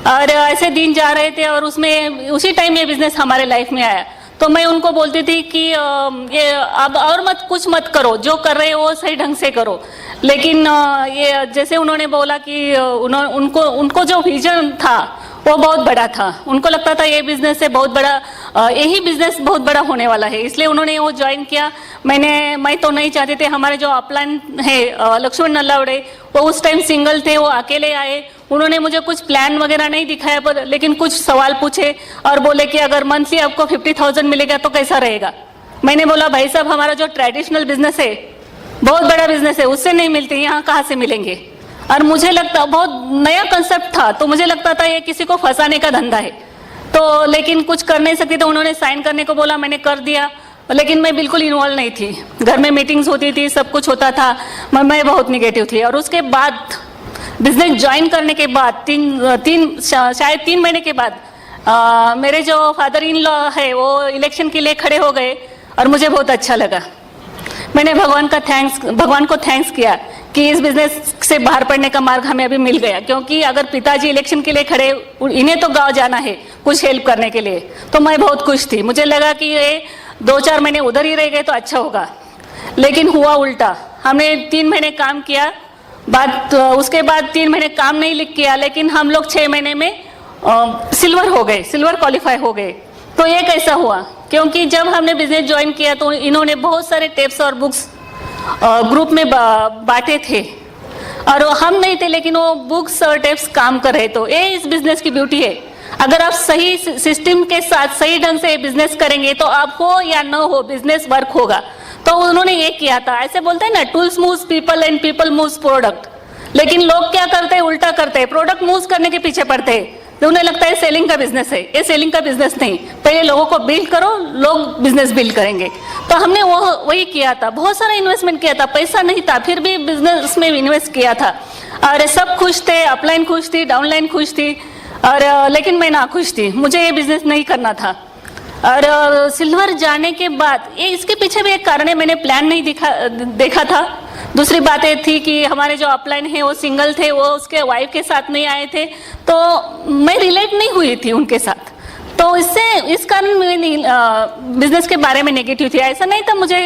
और ऐसे दिन जा रहे थे, और उसमें उसी टाइम ये बिजनेस हमारे लाइफ में आया। तो मैं उनको बोलती थी कि ये अब और कुछ मत करो, जो कर रहे हो वो सही ढंग से करो। लेकिन ये जैसे उन्होंने बोला कि उनको जो विजन था वो बहुत बड़ा था, उनको लगता था ये बिजनेस से बहुत बड़ा, यही बिजनेस बहुत बड़ा होने वाला है, इसलिए उन्होंने वो ज्वाइन किया। मैं तो नहीं चाहती थी। हमारे जो अपलाइन है लक्ष्मण नल्लावड़े, वो उस टाइम सिंगल थे, वो अकेले आए, उन्होंने मुझे कुछ प्लान वगैरह नहीं दिखाया, पर लेकिन कुछ सवाल पूछे और बोले कि अगर मंथली आपको 50,000 मिलेगा तो कैसा रहेगा। मैंने बोला भाई साहब, हमारा जो ट्रेडिशनल बिजनेस है, बहुत बड़ा बिजनेस है, उससे नहीं मिलते, यहाँ कहाँ से मिलेंगे। और मुझे लगता बहुत नया कंसेप्ट था, तो मुझे लगता था ये किसी को फंसाने का धंधा है, तो लेकिन कुछ कर नहीं सकती। तो उन्होंने साइन करने को बोला, मैंने कर दिया, लेकिन मैं बिल्कुल इन्वॉल्व नहीं थी। घर में मीटिंग्स होती थी, सब कुछ होता था, मैं बहुत निगेटिव थी। और उसके बाद बिजनेस ज्वाइन करने के बाद शायद 3 महीने के बाद मेरे जो फादर इन लॉ है वो इलेक्शन के लिए खड़े हो गए और मुझे बहुत अच्छा लगा। मैंने भगवान को थैंक्स किया कि इस बिजनेस से बाहर पड़ने का मार्ग हमें अभी मिल गया, क्योंकि अगर पिताजी इलेक्शन के लिए खड़े, इन्हें तो गांव जाना है कुछ हेल्प करने के लिए, तो मैं बहुत खुश थी। मुझे लगा कि ये 2-4 महीने उधर ही रह गए तो अच्छा होगा, लेकिन हुआ उल्टा। हमने 3 महीने काम किया, उसके बाद 3 महीने काम नहीं किया, लेकिन हम लोग 6 महीने में सिल्वर क्वालिफाई हो गए। तो ये कैसा हुआ, क्योंकि जब हमने बिजनेस ज्वाइन किया तो इन्होंने बहुत सारे टिप्स और बुक्स ग्रुप में बांटे थे, और हम नहीं थे, लेकिन वो बुक्स और टिप्स काम कर रहे। तो ये इस बिजनेस की ब्यूटी है। अगर आप सही सिस्टम के साथ सही ढंग से बिजनेस करेंगे तो आप हो या न हो, बिजनेस वर्क होगा। तो उन्होंने ये किया था। ऐसे बोलते हैं ना, tools moves people and people moves product, लेकिन लोग क्या करते हैं, उल्टा करते हैं, प्रोडक्ट मूव करने के पीछे पड़ते हैं। तो उन्हें लगता है सेलिंग का बिजनेस है, ये सेलिंग का बिजनेस नहीं, पहले लोगों को बिल्ड करो, लोग बिजनेस बिल्ड करेंगे। तो हमने वही किया था, बहुत सारा इन्वेस्टमेंट किया था, पैसा नहीं था, फिर भी बिजनेस में इन्वेस्ट किया था। और सब खुश थे, अपलाइन खुश थी, डाउनलाइन खुश थी, और लेकिन मैं ना खुश थी, मुझे ये बिजनेस नहीं करना था। और सिल्वर जाने के बाद इसके पीछे भी एक कारण है, मैंने प्लान नहीं देखा था। दूसरी बात ये थी कि हमारे जो अपलाइन है वो सिंगल थे, वो उसके वाइफ के साथ नहीं आए थे, तो मैं रिलेट नहीं हुई थी उनके साथ। तो इस कारण मैं बिजनेस के बारे में नेगेटिव थी। ऐसा नहीं था, मुझे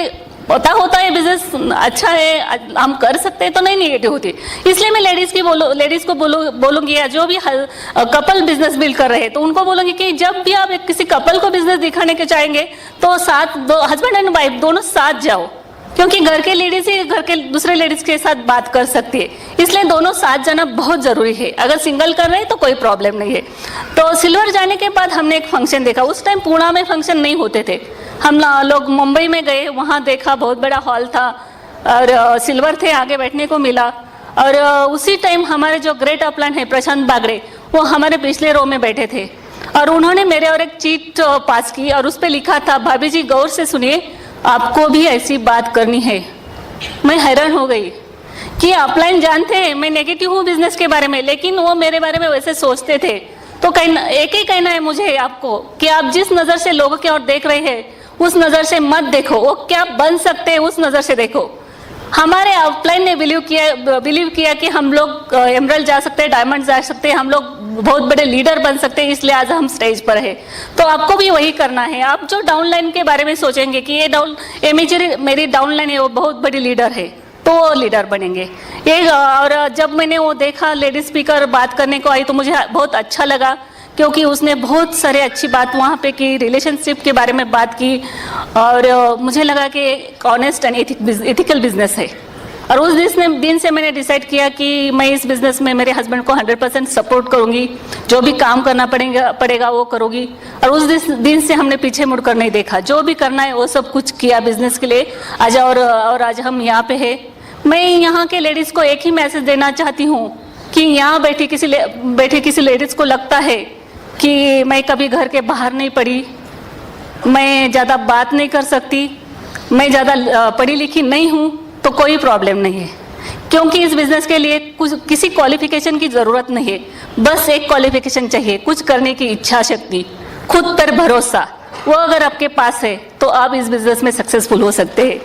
पता होता है बिजनेस अच्छा है, हम कर सकते हैं, तो नहीं नेगेटिव होती। इसलिए मैं लेडीज को बोलूंगी, या जो भी कपल बिजनेस बिल्ड कर रहे हैं, तो उनको बोलूंगी कि जब भी आप किसी कपल को बिजनेस दिखाने के चाहेंगे तो साथ, हस्बैंड एंड वाइफ दोनों साथ जाओ, क्योंकि घर के लेडीज ही घर के दूसरे लेडीज के साथ बात कर सकती है, इसलिए दोनों साथ जाना बहुत जरूरी है। अगर सिंगल कर रहे हैं तो कोई प्रॉब्लम नहीं है। तो सिल्वर जाने के बाद हमने एक फंक्शन देखा, उस टाइम पुणे में फंक्शन नहीं होते थे, हम लोग मुंबई में गए, वहाँ देखा, बहुत बड़ा हॉल था और सिल्वर थे, आगे बैठने को मिला। और उसी टाइम हमारे जो ग्रेट अपलाइन है प्रशांत बागड़े, वो हमारे पिछले रो में बैठे थे, और उन्होंने मेरे और एक चीट पास की और उस पर लिखा था, भाभी जी गौर से सुनिए, आपको भी ऐसी बात करनी है। मैं हैरान हो गई कि अपलाइन जानते हैं मैं नेगेटिव हूँ बिजनेस के बारे में, लेकिन वो मेरे बारे में वैसे सोचते थे। तो एक ही कहना है मुझे आपको कि आप जिस नज़र से लोगों की ओर देख रहे हैं, उस नज़र से मत देखो, वो क्या बन सकते हैं उस नज़र से देखो। हमारे अपलाइन ने बिलीव किया कि हम लोग एमरल्ड जा सकते हैं, डायमंड जा सकते हैं, हम लोग बहुत बड़े लीडर बन सकते हैं, इसलिए आज हम स्टेज पर है। तो आपको भी वही करना है। आप जो डाउनलाइन के बारे में सोचेंगे कि ये मेरी डाउनलाइन है, वो बहुत बड़ी लीडर है, तो वो लीडर बनेंगे। और जब मैंने वो देखा लेडी स्पीकर बात करने को आई, तो मुझे बहुत अच्छा लगा, क्योंकि उसने बहुत सारे अच्छी बात वहाँ पे की, रिलेशनशिप के बारे में बात की, और मुझे लगा कि ऑनेस्ट एंड एथिकल बिजनेस है। और उस दिन से मैंने डिसाइड किया कि मैं इस बिजनेस में मेरे हस्बैंड को 100% सपोर्ट करूंगी, जो भी काम करना पड़ेगा वो करूंगी। और उस दिन से हमने पीछे मुड़कर नहीं देखा, जो भी करना है वो सब कुछ किया बिजनेस के लिए। और आज हम यहाँ पे है। मैं यहाँ के लेडीज को एक ही मैसेज देना चाहती हूँ कि यहाँ बैठी किसी लेडीज को लगता है कि मैं कभी घर के बाहर नहीं पड़ी, मैं ज़्यादा बात नहीं कर सकती, मैं ज़्यादा पढ़ी लिखी नहीं हूँ, तो कोई प्रॉब्लम नहीं है, क्योंकि इस बिजनेस के लिए किसी क्वालिफिकेशन की ज़रूरत नहीं है। बस एक क्वालिफिकेशन चाहिए, कुछ करने की इच्छा शक्ति, खुद पर भरोसा, वो अगर आपके पास है तो आप इस बिजनेस में सक्सेसफुल हो सकते हैं।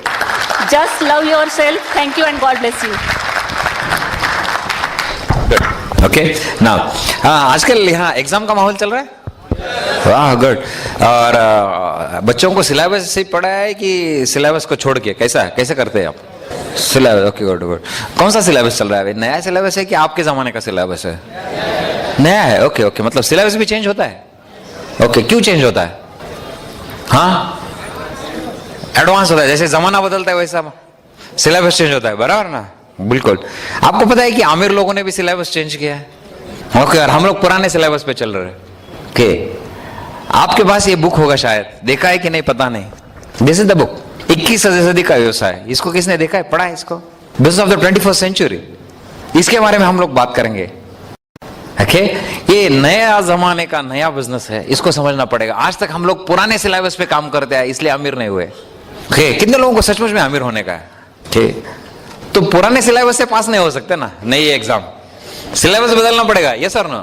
Just love your self. Thank you and God bless you. Okay, now आजकल यहाँ एग्जाम का माहौल चल रहा है, वाह गुड। और बच्चों को सिलेबस से पढ़ाया है कि सिलेबस को छोड़ के, कैसा है, कैसे करते हैं आप? Syllabus, okay good good. कौन सा सिलेबस चल रहा है अभी? नया सिलेबस है कि आपके जमाने का सिलेबस है? नया है, ओके ओके। मतलब सिलेबस भी चेंज होता है? ओके, क्यों चेंज होता है? हाँ, एडवांस होता है, जैसे जमाना बदलता है वैसा सिलेबस चेंज होता है, बराबर ना? बिल्कुल। आपको पता है कि आमिर लोगों ने भी सिलेबस चेंज किया है, ओके, और हम लोग पुराने सिलेबस पे चल रहे हैं। ओके, आपके पास ये बुक होगा शायद, देखा है कि नहीं पता नहीं। दिस इज द बुक, 21वीं सदी का व्यवसाय। इसको किसने देखा है, पढ़ा है इसको? Business of the 21st century, इसके बारे में हम लोग बात करेंगे। ओके, ये नया जमाने का नया बिजनेस है, इसको समझना पड़ेगा। आज तक हम लोग पुराने सिलेबस पे काम करते हैं, इसलिए अमीर नहीं हुए। ओके, कितने लोगों को सचमुच में अमीर होने का है? ओके, तो पुराने सिलेबस से पास नहीं हो सकते ना, नई एग्जाम, सिलेबस बदलना पड़ेगा। यस और नो?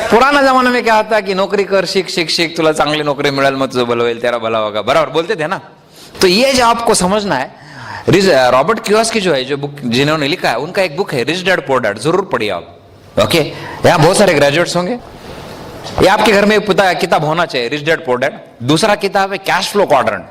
पुराना जमाने में क्या होता कि नौकरी कर, शिक शिक शिक, तुला चांगली नौकरी मिळेल, मग तुझं भलं होईल, तेरा भला होगा, बराबर बोलते थे ना? तो ये जो आपको समझना है, रॉबर्ट कियोसाकी जो है, जो बुक जिन्होंने लिखा है, उनका एक बुक है रिच डैड पुअर डैड, जरूर पढ़िए आप। ओके, यहाँ बहुत सारे ग्रेजुएट्स होंगे, ये आपके घर में किताब होना चाहिए, रिच डैड पुअर डैड। दूसरा किताब है कैश फ्लो क्वाड्रेंट,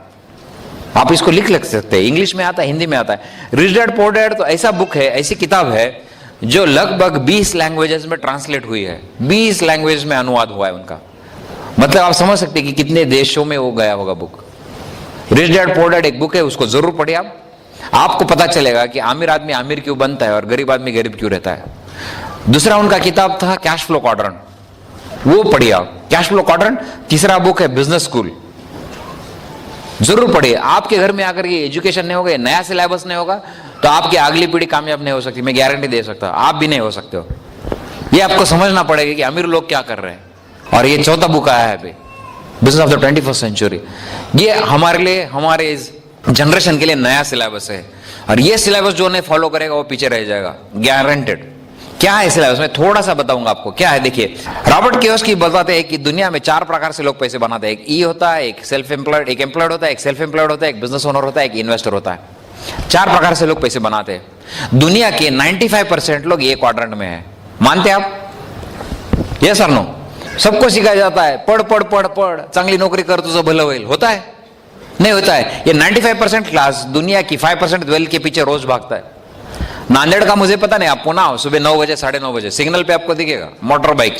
आप इसको लिख सकते हैं, इंग्लिश में आता है, हिंदी में आता है। रिच डैड पुअर डैड तो ऐसा बुक है, ऐसी किताब है जो लगभग 20 लैंग्वेजेस में ट्रांसलेट हुई है, 20 लैंग्वेज में अनुवाद हुआ है उनका। मतलब आप समझ सकते हैं कि कितने देशों में वो गया होगा book. Rich dad poor dad एक बुक है, उसको जरूर पढ़िए आप, आपको पता चलेगा कि अमीर आदमी अमीर क्यों बनता है और गरीब आदमी गरीब क्यों रहता है। दूसरा उनका किताब था कैश फ्लो क्वाड्रेंट, वो पढ़िए आप, कैश फ्लो क्वाड्रेंट। तीसरा बुक है बिजनेस स्कूल, जरूर पढ़िए। आपके घर में अगर ये एजुकेशन नहीं होगा, नया सिलेबस नहीं होगा, तो आपकी अगली पीढ़ी कामयाब नहीं हो सकती, मैं गारंटी दे सकता हूं, आप भी नहीं हो सकते हो। ये आपको समझना पड़ेगा कि अमीर लोग क्या कर रहे हैं। और ये चौथा बुक आया है अभी, business of the 21st century. ये हमारे लिए, हमारे इस जनरेशन के लिए नया सिलेबस है, और ये सिलेबस जो नहीं फॉलो करेगा वो पीछे रह जाएगा, गारंटेड। क्या है सिलेबस, मैं थोड़ा सा बताऊंगा आपको क्या है। देखिए, रॉबर्ट कियोसाकी बताते हैं कि दुनिया में 4 प्रकार से लोग पैसे बनाते हैं। एक ई होता है, एक सेल्फ एम्प्लॉयड, एक एम्प्लॉयड होता है, एक सेल्फ एम्प्लॉयड होता है, एक बिजनेस ओनर होता है, एक इन्वेस्टर होता है। 4 प्रकार से लोग पैसे बनाते हैं। दुनिया के 95% लोग ये क्वाड्रेंट में है, मानते आप? यस और नो? सबको सिखाया जाता है, पढ़ पढ़ पढ़ पढ़, चांगली नौकरी कर, तुझं भलं होईल, होता है? नहीं होता है। ये 95% क्लास दुनिया की 5% वेल्थ के पीछे रोज भागता है। नांदेड़ का मुझे पता नहीं, आप पुणे आओ, सुबह 9 बजे 9:30 बजे सिग्नल पे आपको दिखेगा मोटर बाइक,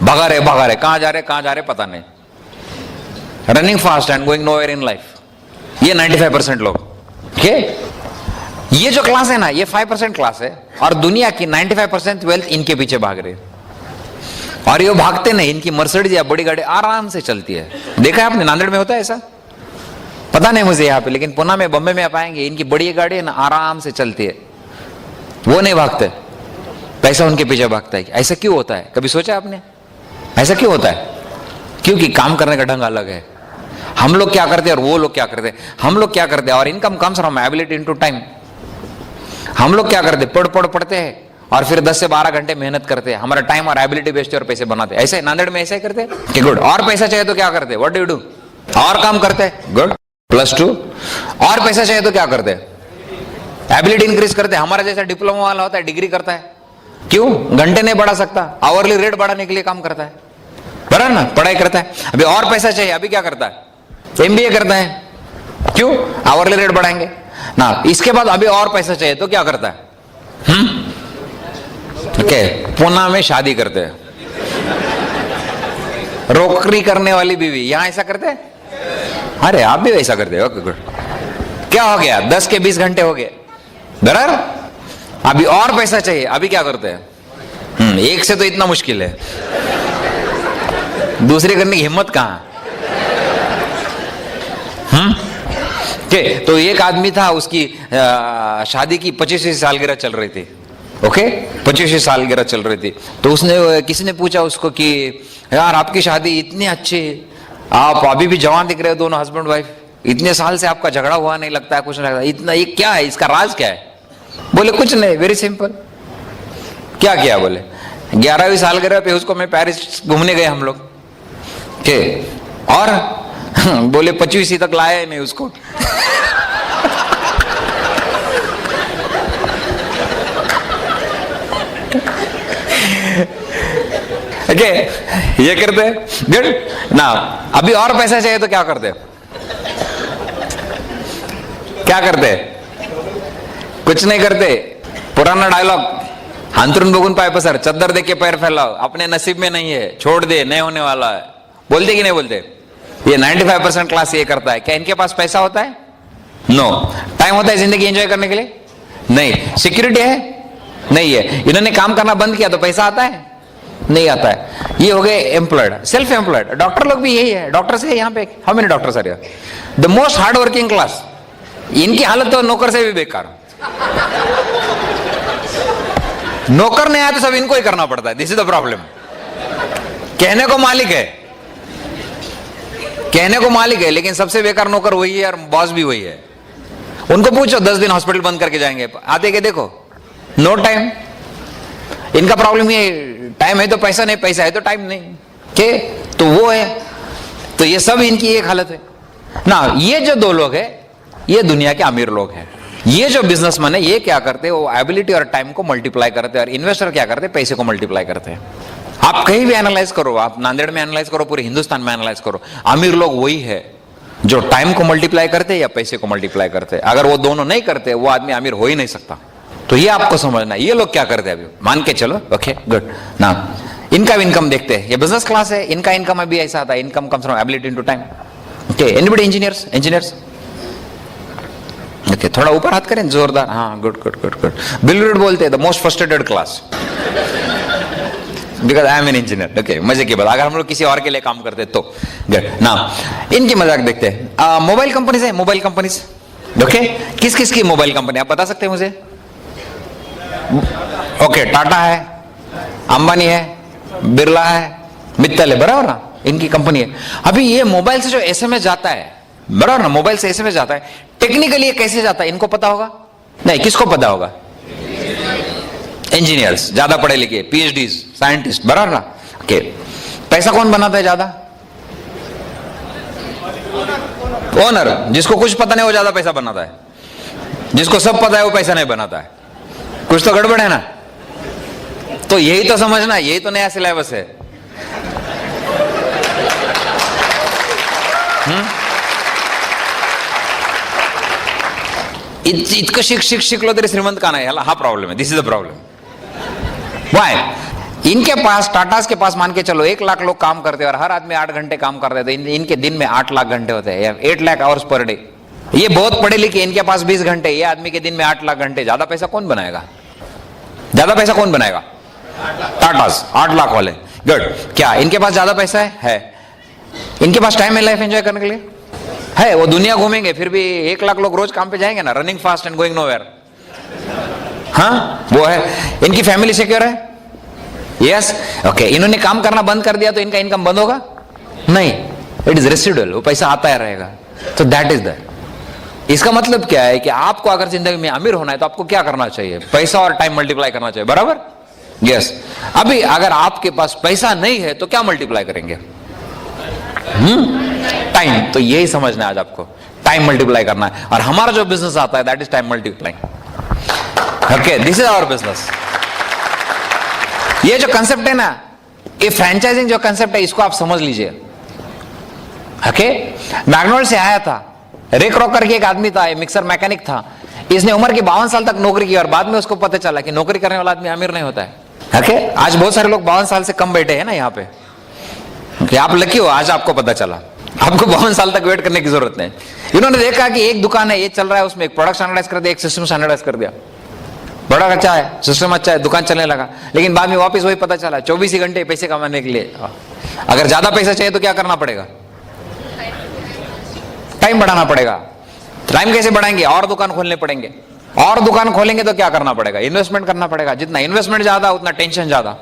भगा रहे कहां जा रहे पता नहीं, running fast and going nowhere in life. ये 95% लोग। ओके, ये जो क्लास है ना, ये 5% क्लास है, और दुनिया की 95% वेल्थ इनके पीछे भाग रही है। और ये भागते नहीं, इनकी मर्सिडीज या बड़ी गाड़ी आराम से चलती है। देखा है आपने, नांदेड़ में होता है ऐसा? पता नहीं मुझे यहाँ पे, लेकिन पुणे में, बम्बई में आप आएंगे, इनकी बड़ी गाड़ी है ना, आराम से चलती है, वो नहीं भागते, पैसा उनके पीछे भागता है। ऐसा क्यों होता है, कभी सोचा आपने? ऐसा क्यों होता है? क्योंकि काम करने का ढंग अलग है। हम लोग क्या करते हैं और वो लोग क्या करते हैं। हम लोग क्या करते हैं, और income comes from ability into time. हम लोग क्या करते, पढ़ते हैं और फिर 10 से 12 घंटे मेहनत करते हैं, हमारा टाइम और एबिलिटी बेचते और पैसे बनाते हैं। ऐसे नांदेड़ में ऐसा ही करते हैं। गुड। और पैसा चाहिए तो क्या करते, व्हाट डू यू डू? और काम करते हैं, गुड, +2। और पैसा चाहिए तो क्या करते हैं, एबिलिटी इंक्रीज करते हैं। हमारा जैसा डिप्लोमा वाला होता है, डिग्री करता है, क्यों? घंटे नहीं बढ़ा सकता, आवरली रेट बढ़ाने के लिए काम करता है, बराबर ना? पढ़ाई करता है। अभी और पैसा चाहिए, अभी क्या करता है, MBA करता है, क्यों? आवरली रेट बढ़ाएंगे ना। इसके बाद अभी और पैसा चाहिए तो क्या करता है, ओके, पुणे में शादी करते हैं, नौकरी करने वाली बीवी, यहां ऐसा करते हैं? अरे आप भी वैसा करते हो, ओके गुड। क्या हो गया, 10 के 20 घंटे हो गए, बराबर? अभी और पैसा चाहिए, अभी क्या करते हैं? एक से तो इतना मुश्किल है, दूसरे करने की हिम्मत कहां? तो एक आदमी था, उसकी शादी की 25वीं सालगिरह चल रही थी, ओके, 25वीं सालगिरह चल रही थी। तो उसने, किसी ने पूछा उसको कि यार आपकी शादी इतनी अच्छी, आप अभी भी जवान दिख रहे हो, दोनों हस्बैंड वाइफ, इतने साल से आपका झगड़ा हुआ नहीं लगता है, कुछ नहीं लगता, इतना ये क्या है, इसका राज क्या है? बोले कुछ नहीं, वेरी सिंपल। क्या किया? बोले 11वीं सालगिरह पे उसको मैं पेरिस घूमने गए हम लोग, के, और बोले 25वीं तक लाया नहीं उसको। ओके, ये करते हैं, गुड ना। अभी और पैसा चाहिए तो क्या करते? क्या करते? कुछ नहीं करते। पुराना डायलॉग, हांतरून बघून पाय पसर, चद्दर देके पैर फैलाओ, अपने नसीब में नहीं है, छोड़ दे, नहीं होने वाला है। बोलते कि नहीं बोलते? ये 95% क्लास ये करता है। क्या इनके पास पैसा होता है? नो। टाइम होता है जिंदगी एंजॉय करने के लिए? नहीं। सिक्योरिटी है? नहीं है। इन्होंने काम करना बंद किया तो पैसा आता है? नहीं आता है। ये हो गए एम्प्लॉयड, सेल्फ एम्प्लॉयड। डॉक्टर लोग भी यही है। डॉक्टर्स है यहाँ पे, how many doctors are here? The most hard working class. इनकी हालत तो नौकर से भी बेकार। नौकर नहीं आया तो सब इनको ही करना पड़ता है। This is the problem. कहने को मालिक है, कहने को मालिक है, लेकिन सबसे बेकार नौकर वही है और बॉस भी वही है। उनको पूछो 10 दिन हॉस्पिटल बंद करके जाएंगे, आते के देखो, नो टाइम। इनका प्रॉब्लम ये, टाइम है तो पैसा नहीं, पैसा है तो टाइम नहीं, के तो वो है। तो ये सब इनकी एक हालत है ना। ये जो दो लोग हैं, ये दुनिया के अमीर लोग हैं। ये जो बिजनेसमैन है, ये क्या करते हैं? वो एबिलिटी और टाइम को मल्टीप्लाई करते हैं। और इन्वेस्टर क्या करते हैं? पैसे को मल्टीप्लाई करते हैं। आप कहीं भी एनालाइज करो, आप नांदेड़ में एनालाइज करो, पूरे हिंदुस्तान में एनालाइज करो, अमीर लोग वही है जो टाइम को मल्टीप्लाई करते हैं या पैसे को मल्टीप्लाई करते हैं। अगर वो दोनों नहीं करते, वो आदमी अमीर हो ही नहीं सकता। तो ये आपको समझना है। ये लोग क्या करते हैं अभी, मान के चलो, ओके गुड ना। इनका इनकम देखते हैं, ये बिजनेस क्लास है, इनका इनकम अभी ऐसा आता है, income comes from ability into time. Okay, anybody engineers? Engineers okay, थोड़ा ऊपर हाथ करें, जोरदार। हाँ, good good good good. Bill बोलते हैं the most frustrated class, because I am an engineer. Okay, मजे की बात। अगर हम लोग किसी और के लिए काम करते तो गुड ना। इनकी मजाक देखते हैं। मोबाइल कंपनीज है, मोबाइल कंपनीज। ओके, किस किस की मोबाइल कंपनी आप बता सकते हैं मुझे? ओके, टाटा है, अंबानी है, बिरला है, मित्तल है, बराबर ना, इनकी कंपनी है। अभी ये मोबाइल से जो एसएमएस जाता है, बराबर ना, मोबाइल से एसएमएस जाता है, टेक्निकली ये कैसे जाता है इनको पता होगा? नहीं, किसको पता होगा? इंजीनियर्स, ज्यादा पढ़े लिखे, पीएचडीज, साइंटिस्ट, बराबर ना। ओके, पैसा कौन बनाता है ज्यादा? ओनर। जिसको कुछ पता नहीं वो ज्यादा पैसा बनाता है, जिसको सब पता है वो पैसा नहीं बनाता है। कुछ तो गड़बड़ है ना। तो यही तो समझना, यही तो नया सिलेबस है। इतकं शिकलो तरी श्रीमंत का नाही, ह्याला हा प्रॉब्लेम है। This is the problem. Why? इनके पास, टाटास के पास मान के चलो 1 लाख लोग काम करते हैं और हर आदमी 8 घंटे काम करते हैं, तो इनके दिन में 8 लाख घंटे होते हैं, 8 लाख आवर्स पर डे। ये बहुत पढ़े लिखे, इनके पास 20 घंटे, ये आदमी के दिन में 8 लाख घंटे। ज्यादा पैसा कौन बनाएगा? ज्यादा पैसा कौन बनाएगा? टाटास, 8 लाख वाले। गुड। क्या इनके पास ज्यादा पैसा है? इनके पास टाइम है लाइफ एंजॉय करने के लिए? है। वो दुनिया घूमेंगे, फिर भी 1 लाख लोग रोज काम पे जाएंगे ना, running fast and going nowhere. हाँ, वो है। इनकी फैमिली सिक्योर है? यस। ओके, इन्होंने काम करना बंद कर दिया तो इनका इनकम बंद होगा? नहीं, इट इज रेसिडुअल, वो पैसा आता ही रहेगा। तो दैट इज दैट। इसका मतलब क्या है कि आपको अगर जिंदगी में अमीर होना है तो आपको क्या करना चाहिए? पैसा और टाइम मल्टीप्लाई करना चाहिए, बराबर? यस। अभी अगर आपके पास पैसा नहीं है तो क्या मल्टीप्लाई करेंगे? टाइम। तो यही समझना है आज आपको, टाइम मल्टीप्लाई करना है। और हमारा जो बिजनेस आता है that is time multiply. Okay, this is our business. ये जो कंसेप्ट है ना, ये फ्रेंचाइजिंग जो कंसेप्ट है, इसको आप समझ लीजिए। ओके, मैकडॉनल्ड से आया था, रिक रॉकर के एक आदमी था, मिक्सर मैकेनिक था। इसने उम्र के 52 साल तक नौकरी की और बाद में उसको पता चला कि नौकरी करने वाला आदमी अमीर नहीं होता है। ओके, आज बहुत सारे लोग 52 साल से कम बैठे हैं ना यहाँ पे। ओके, आप लकी हो, आज आपको पता चला। आपको 52 साल तक वेट करने की जरूरत नहीं। इन्होंने देखा कि एक दुकान है, ये चल रहा है, उसमें एक प्रोडक्ट स्टैंडर्डाइज कर दिया, एक सिस्टम स्टैंडर्डाइज कर दिया। प्रोडक्ट अच्छा है, सिस्टम अच्छा है, दुकान चलने लगा। लेकिन बाद में वापस वही पता चला, 24 ही घंटे पैसे कमाने के लिए। अगर ज्यादा पैसा चाहिए तो क्या करना पड़ेगा? टाइम बढ़ाना पड़ेगा। टाइम कैसे बढ़ाएंगे? और दुकान खोलने पड़ेंगे। और दुकान खोलेंगे तो क्या करना पड़ेगा? इन्वेस्टमेंट करना पड़ेगा। जितना इन्वेस्टमेंट ज्यादा उतना टेंशन ज्यादा,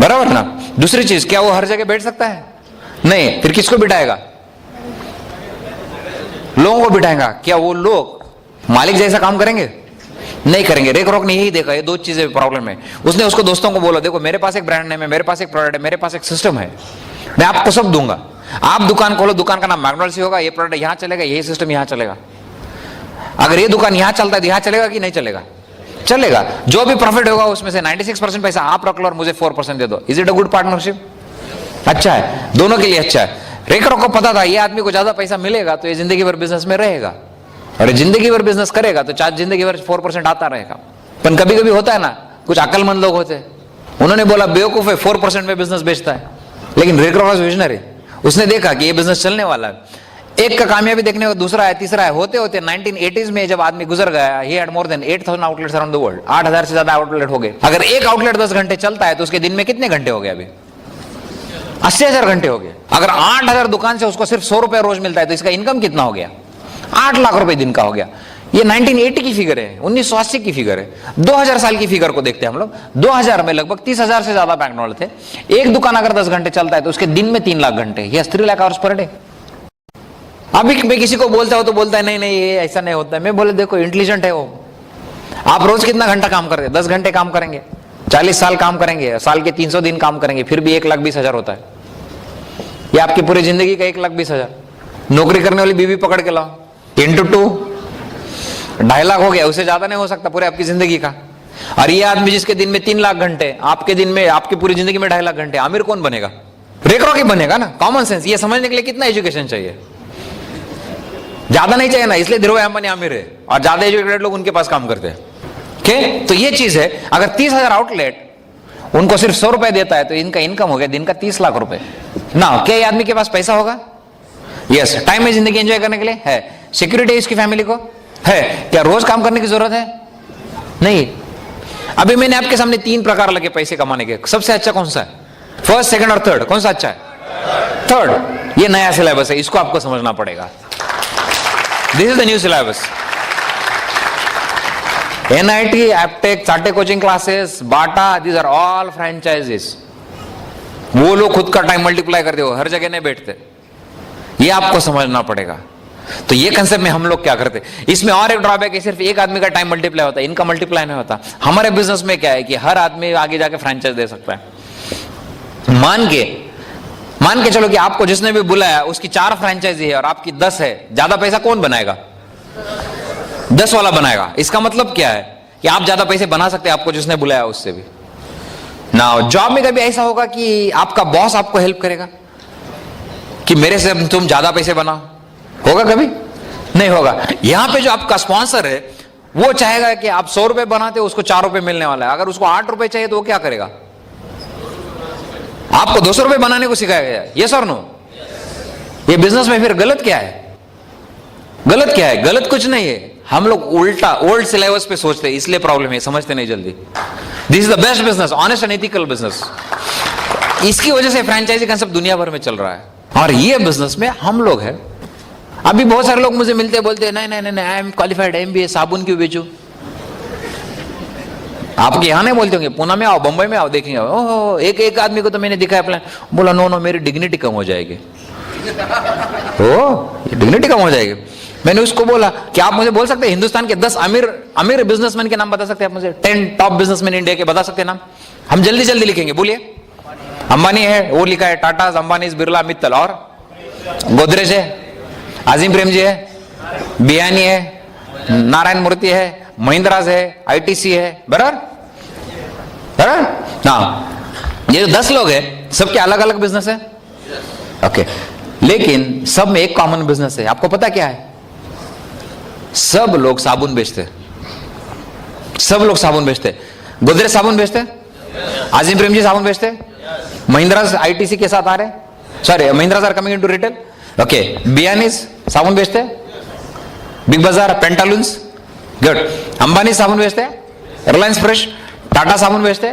बराबर ना। दूसरी चीज, क्या वो हर जगह बैठ सकता है? नहीं। फिर किसको बिठाएगा? लोगों को बिठाएगा। क्या वो लोग मालिक जैसा काम करेंगे? नहीं करेंगे। रेक रॉक ने यही देखा, ये 2 चीजें प्रॉब्लम है। उसने उसको दोस्तों को बोला, देखो मेरे पास एक ब्रांड नेम है, मेरे पास एक प्रोडक्ट है, मेरे पास एक सिस्टम है, मैं आपको सब दूंगा। आप दुकान खोलो, दुकान का नाम मैकडॉनल्ड्स ही होगा, ये प्रोडक्ट यहां चलेगा, यही सिस्टम यहां चलेगा। अगर ये दुकान यहां चलता है तो यहां चलेगा कि नहीं चलेगा? चलेगा। जो भी प्रॉफिट होगा उसमें से 96% पैसा आप रख लो और मुझे 4% दे दो। Is it a good partnership? अच्छा है, दोनों के लिए अच्छा है। रेकरों को पता था ये आदमी को ज्यादा पैसा मिलेगा तो ये जिंदगी भर बिजनेस में रहेगा, और ये जिंदगी भर बिजनेस करेगा तो चाहे जिंदगी भर 4% आता रहेगा। पर कभी कभी होता है ना, कुछ अकलमंद लोग होते हैं, उन्होंने बोला बेवकूफ है 4% में बिजनेस बेचता है, लेकिन रेकरो वॉज विजनरी, उसने देखा कि ये बिजनेस चलने वाला है। एक का कामयाबी देखने को दूसरा है, तीसरा है, होते होते 1980s में जब आदमी गुजर गया, he had more than 8000 outlets around the world. 8000 से ज्यादा आउटलेट हो गए। अगर एक आउटलेट 10 घंटे चलता है तो उसके दिन में कितने घंटे हो गए? अभी 80,000 घंटे हो गए। अगर 8000 दुकान से उसको सिर्फ 100 रुपए रोज मिलता है तो इसका इनकम कितना हो गया? 8 लाख रुपए दिन का हो गया। ये 1980 की फिगर है, 1980 की फिगर है। 2000 साल की फिगर को देखते हैं हम लोग। 2000 में लगभग 30,000 से ज्यादा मैकडॉनल्ड थे। एक दुकान अगर 10 घंटे चलता है तो उसके दिन में 3 लाख घंटे, yes 3 lakh hours per day. अभी मैं किसी को बोलता हूं तो बोलता है नहीं नहीं ये ऐसा नहीं होता है। मैं बोले देखो इंटेलिजेंट है वो, आप रोज कितना घंटा काम करते हैं? 10 घंटे काम करेंगे, 40 साल काम करेंगे, साल के 300 दिन काम करेंगे, फिर भी 1,20,000 होता है। ये आपकी पूरी जिंदगी का 1,20,000। नौकरी करने वाली बीवी पकड़ के लाओ, इंटू 2 2.5 लाख हो गया, उससे ज्यादा नहीं हो सकता पूरे आपकी जिंदगी का। और ये आदमी जिसके दिन में 3 लाख घंटे, आपके दिन में, आपकी पूरी जिंदगी में 2.5 लाख घंटे, अमीर कौन बनेगा? रेकरो की बनेगा ना। कॉमन सेंस, ये समझने के लिए कितना एजुकेशन चाहिए? ज्यादा नहीं चाहिए ना, इसलिए धीरूभाई अंबानी अमीर है और ज्यादा एजुकेटेड लोग उनके पास काम करते हैं। ठीक, तो ये चीज है। अगर 30,000 आउटलेट उनको सिर्फ 100 रुपए देता है तो इनका इनकम हो गया दिन का 30 लाख रुपए ना। क्या ये आदमी के पास पैसा होगा? यस। टाइम में जिंदगी एंजॉय करने के लिए है। सिक्योरिटी इसकी फैमिली को है। क्या रोज काम करने की जरूरत है? नहीं। अभी मैंने आपके सामने 3 प्रकार लगे पैसे कमाने के। सबसे अच्छा कौन सा है? फर्स्ट, सेकंड और थर्ड, कौन सा अच्छा है? थर्ड। ये नया सिलेबस है, इसको आपको समझना पड़ेगा। This is the new syllabus. NIT, Aptech, चार्टे coaching classes, Bata, these are all franchises. वो लोग खुद का टाइम मल्टीप्लाई करते हो, हर जगह नहीं बैठते। ये आपको समझना पड़ेगा। तो ये कंसेप्ट में हम लोग क्या करते? इसमें और एक ड्रॉबैक है, सिर्फ एक आदमी का टाइम मल्टीप्लाई होता है, इनका मल्टीप्लाई नहीं होता। हमारे बिजनेस में क्या है कि हर आदमी आगे जाके फ्रेंचाइज दे सकता है। मान के चलो कि आपको जिसने भी बुलाया उसकी 4 फ्रेंचाइजी है और आपकी 10 है, ज्यादा पैसा कौन बनाएगा? 10 वाला बनाएगा। इसका मतलब क्या है कि आप ज्यादा पैसे बना सकते हैं आपको जिसने बुलाया उससे भी ना। जॉब में कभी ऐसा होगा कि आपका बॉस आपको हेल्प करेगा कि मेरे से तुम ज्यादा पैसे बनाओ? होगा कभी? नहीं होगा। यहां पे जो आपका स्पॉन्सर है वो चाहेगा कि आप 100 रुपए बनाते हो, उसको 4 रुपए मिलने वाला है। अगर उसको 8 रुपए चाहिए तो वो क्या करेगा? आपको 200 रुपए बनाने को सिखाया गया है। यस और नो? ये बिजनेस में फिर गलत क्या है? गलत क्या है? गलत कुछ नहीं है। हम लोग उल्टा ओल्ड सिलेबस पे सोचते हैं, इसलिए प्रॉब्लम है, समझते नहीं जल्दी। This is the best business, honest and ethical business. इसकी वजह से फ्रेंचाइजी कंसेप्ट दुनिया भर में चल रहा है और ये बिजनेस में हम लोग हैं। अभी बहुत सारे लोग मुझे मिलते बोलते हैं नहीं नहीं नहीं आई एम क्वालिफाइड MBA, साबुन क्यों बेचूं? आपके यहां नहीं बोलते होंगे, पुणे में आओ, बंबई में आओ, देखेंगे। ओहो, एक आदमी को तो मैंने दिखाया प्लान, बोला नो मेरी डिग्निटी कम हो जाएगी। ओ डिग्निटी कम हो जाएगी। मैंने उसको बोला कि आप मुझे बोल सकते हैं हिंदुस्तान के 10 अमीर बिजनेसमैन के नाम बता सकते हैं आप मुझे? 10 टॉप बिजनेसमैन इंडिया के बता सकते हैं नाम? हम जल्दी जल्दी लिखेंगे, बोलिए। अंबानी है, वो लिखा है, टाटा, अंबानी, बिरला, मित्तल, और गोदरेज है, आजिम प्रेम जी है, बियानी है, नारायण मूर्ति है, महिंद्राज है, ITC है, बराबर ना। ये 10 लोग हैं, सबके अलग अलग बिजनेस है। ओके, लेकिन सब में एक कॉमन बिजनेस है। आपको पता क्या है? सब लोग साबुन बेचते। सब लोग साबुन बेचते। गोदरेज साबुन बेचते, आजिम प्रेम जी साबुन बेचते, महिंद्राज ITC के साथ आ रहे, sorry Mahindras are coming into retail. Okay, Bianis साबुन बेचते, बिग बाजार, पेंटालून्स, गुड। अंबानी साबुन बेचते, रिलायंस फ्रेश, टाटा साबुन बेचते,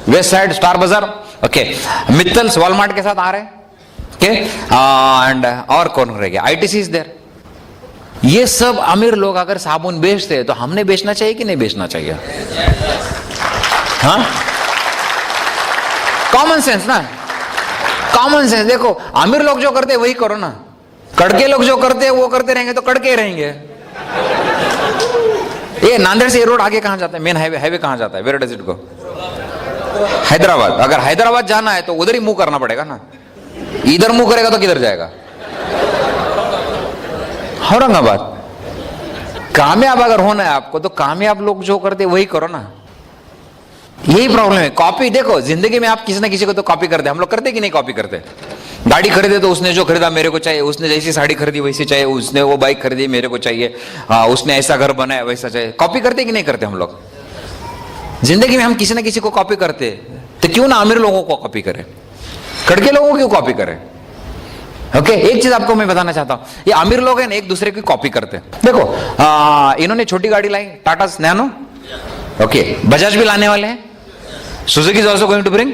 वेस्ट साइड, स्टार बाजार। ओके, मित्तल्स वॉलमार्ट के साथ आ रहे, ओके, एंड और कौन रह गया? ITC is there. ये सब अमीर लोग अगर साबुन बेचते हैं तो हमने बेचना चाहिए कि नहीं बेचना चाहिए? हाँ, कॉमन सेंस ना, कॉमन सेंस। देखो अमीर लोग जो करते हैं वही करो ना, कड़के लोग जो करते हैं वो करते रहेंगे तो कड़के रहेंगे। ये नांदेड़ से ये रोड आगे कहां जाता है? मेन हाईवे कहां जाता है? Where does it go? Hyderabad. अगर हैदराबाद जाना है तो उधर ही मुंह करना पड़ेगा ना, इधर मुंह करेगा तो किधर जाएगा? औरंगाबाद। कामयाब अगर होना है आपको तो कामयाब लोग जो करते वही करो ना। यही प्रॉब्लम है। कॉपी देखो, जिंदगी में आप किसी ना किसी को तो कॉपी करते, हम लोग करते कि नहीं कॉपी करते। गाड़ी खरीदे तो उसने जो खरीदा मेरे को चाहिए, उसने जैसी साड़ी खरीदी वैसी चाहिए, उसने वो बाइक खरीदी मेरे को चाहिए, उसने ऐसा घर बनाया वैसा चाहिए। कॉपी करते कि नहीं करते हम लोग? जिंदगी में हम किसी ना किसी को कॉपी करते, तो क्यों ना अमीर लोगों को कॉपी करें, कड़के लोगों को क्यों कॉपी करें? ओके, एक चीज आपको मैं बताना चाहता हूं, ये अमीर लोग हैं ना एक दूसरे की कॉपी करते हैं। देखो इन्होंने छोटी गाड़ी लाई, टाटा नैनो, ओके, बजाज भी लाने वाले हैं, Suzuki is also going to bring,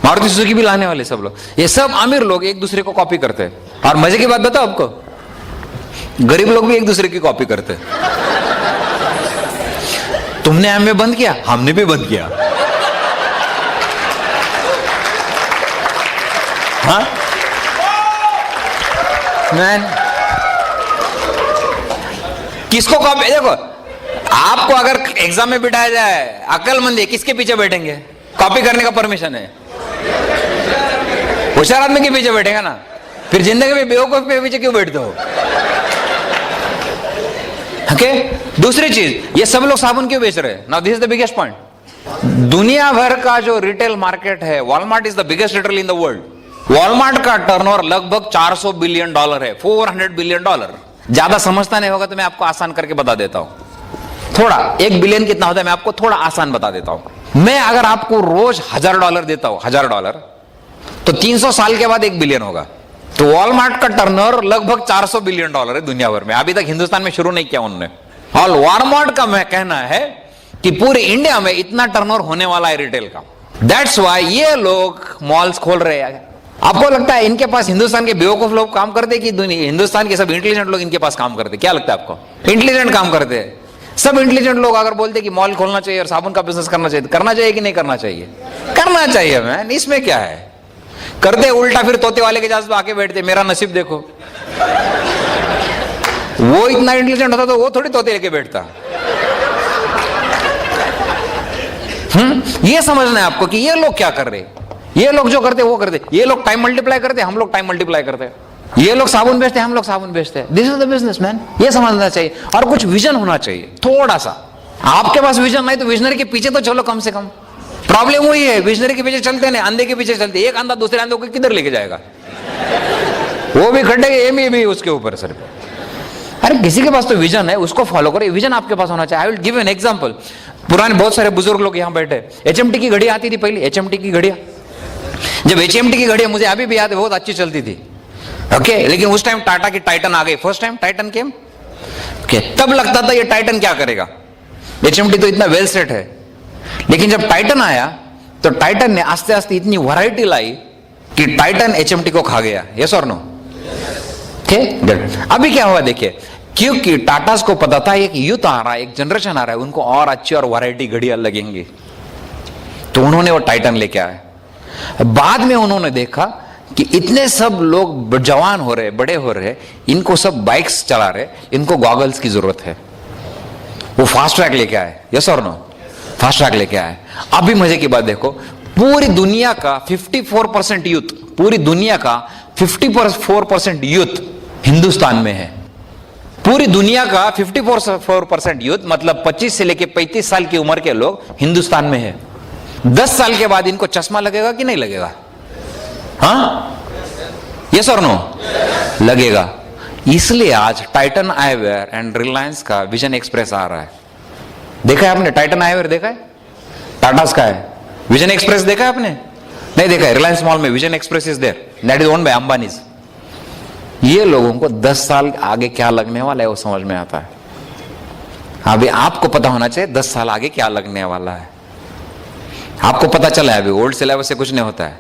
Maruti Suzuki भी लाने वाले सब लोग। ये सब अमीर लोग एक दूसरे को कॉपी करते हैं। और मजे की बात बताओ आपको, गरीब लोग भी एक दूसरे की कॉपी करते हैं। तुमने हमें बंद किया, हमने भी बंद किया। हाँ मैन, किसको कॉपी? देखो आपको अगर एग्जाम में बिठाया जाए, अक्लमंद है, किसके पीछे बैठेंगे? कॉपी करने का परमिशन है, होशियार आदमी के पीछे बैठेगा ना। फिर जिंदगी में बेवकूफ के पीछे क्यों बैठते हो? ओके, दूसरी चीज, ये सब लोग साबुन क्यों बेच रहे हैं? Now this is the biggest point. दुनिया भर का जो रिटेल मार्केट है, Walmart is the biggest retail in the world. Walmart का टर्नओवर लगभग $400 बिलियन है, $400 बिलियन। ज्यादा समझता नहीं होगा तो मैं आपको आसान करके बता देता हूं। थोड़ा, 1 बिलियन कितना होता है मैं आपको थोड़ा आसान बता देता हूं। मैं अगर आपको रोज $1000 देता हूं, $1000, तो 300 साल के बाद 1 बिलियन होगा। तो वॉलमार्ट का टर्नओवर लगभग $400 बिलियन है दुनिया भर में। अभी तक हिंदुस्तान में शुरू नहीं किया उन्होंने। और वॉलमार्ट का मैं कहना है कि पूरे इंडिया में इतना टर्नओवर होने वाला है रिटेल का। दैट्स वाई ये लोग मॉल्स खोल रहे हैं। आपको लगता है इनके पास हिंदुस्तान के बेवकूफ लोग काम करते कि हिंदुस्तान के सब इंटेलिजेंट लोग इनके पास काम करते? क्या लगता है आपको? इंटेलिजेंट काम करते हैं सब। इंटेलिजेंट लोग अगर बोलते कि मॉल खोलना चाहिए और साबुन का बिजनेस करना चाहिए, करना चाहिए कि नहीं करना चाहिए? करना चाहिए मैन, इसमें क्या है? करते उल्टा, फिर तोते वाले के जास आके बैठते, मेरा नसीब देखो। वो इतना इंटेलिजेंट होता तो वो थोड़ी तोते लेके बैठता। ये समझना है आपको कि ये लोग क्या कर रहे हैं। ये लोग जो करते वो करते, ये लोग टाइम मल्टीप्लाई करते, हम लोग टाइम मल्टीप्लाई करते। ये लोग साबुन बेचते, हम लोग साबुन बेचते। This is the business man. ये समझना चाहिए। और कुछ विजन होना चाहिए थोड़ा सा। आपके पास विजन नहीं तो विजनरी के पीछे तो चलो कम से कम। प्रॉब्लम वही है, विजनरी के पीछे चलते नहीं, अंधे के पीछे चलते। एक अंधा दूसरे अंधे को किधर लेके जाएगा? वो भी खड्डे, ये भी उसके ऊपर सर। अरे किसी के पास तो विजन है, उसको फॉलो करो। विजन आपके पास होना चाहिए। I will give an example. पुराने बहुत सारे बुजुर्ग लोग यहाँ बैठे, HMT की घड़ी आती थी पहले, HMT की घड़ियां। जब HMT की घड़ियां मुझे अभी भी याद है, बहुत अच्छी चलती थी। ओके, लेकिन उस टाइम टाटा की टाइटन आ गई। फर्स्ट टाइम टाइटन केम, ओके, तब लगता था ये टाइटन क्या करेगा, HMT तो इतना वेल सेट है। लेकिन जब टाइटन आया तो टाइटन ने आस्ते आस्ते इतनी वैरायटी लाई कि टाइटन HMT को खा गया। यस और नो? अभी क्या हुआ देखिए, क्योंकि टाटास को पता था एक यूथ आ रहा है, एक जनरेशन आ रहा है, उनको और अच्छी और वैरायटी घड़ियां लगेंगी, तो उन्होंने वो टाइटन लेके आए। बाद में उन्होंने देखा कि इतने सब लोग जवान हो रहे, बड़े हो रहे, इनको सब बाइक्स चला रहे, इनको गॉगल्स की जरूरत है। वो फास्ट ट्रैक लेके आए। यस और नो? फास्ट ट्रैक लेके आए। अभी मजे की बात देखो, पूरी दुनिया का 54% यूथ, पूरी दुनिया का 54% यूथ हिंदुस्तान में है। पूरी दुनिया का 54% यूथ, मतलब 25 से लेके 35 साल की उम्र के लोग हिंदुस्तान में है। 10 साल के बाद इनको चश्मा लगेगा कि नहीं लगेगा? हाँ, यस और नो? लगेगा। इसलिए आज टाइटन आईवेयर एंड रिलायंस का विजन एक्सप्रेस आ रहा है। देखा है आपने? टाइटन आईवेयर देखा है? टाटास का है। विजन एक्सप्रेस देखा है आपने? नहीं देखा है? रिलायंस मॉल में Vision Express is there, that is owned by Ambanis. ये लोगों को 10 साल आगे क्या लगने वाला है वो समझ में आता है। अभी आपको पता होना चाहिए 10 साल आगे क्या लगने वाला है। आपको पता चला है अभी ओल्ड सिलेबस से कुछ नहीं होता है।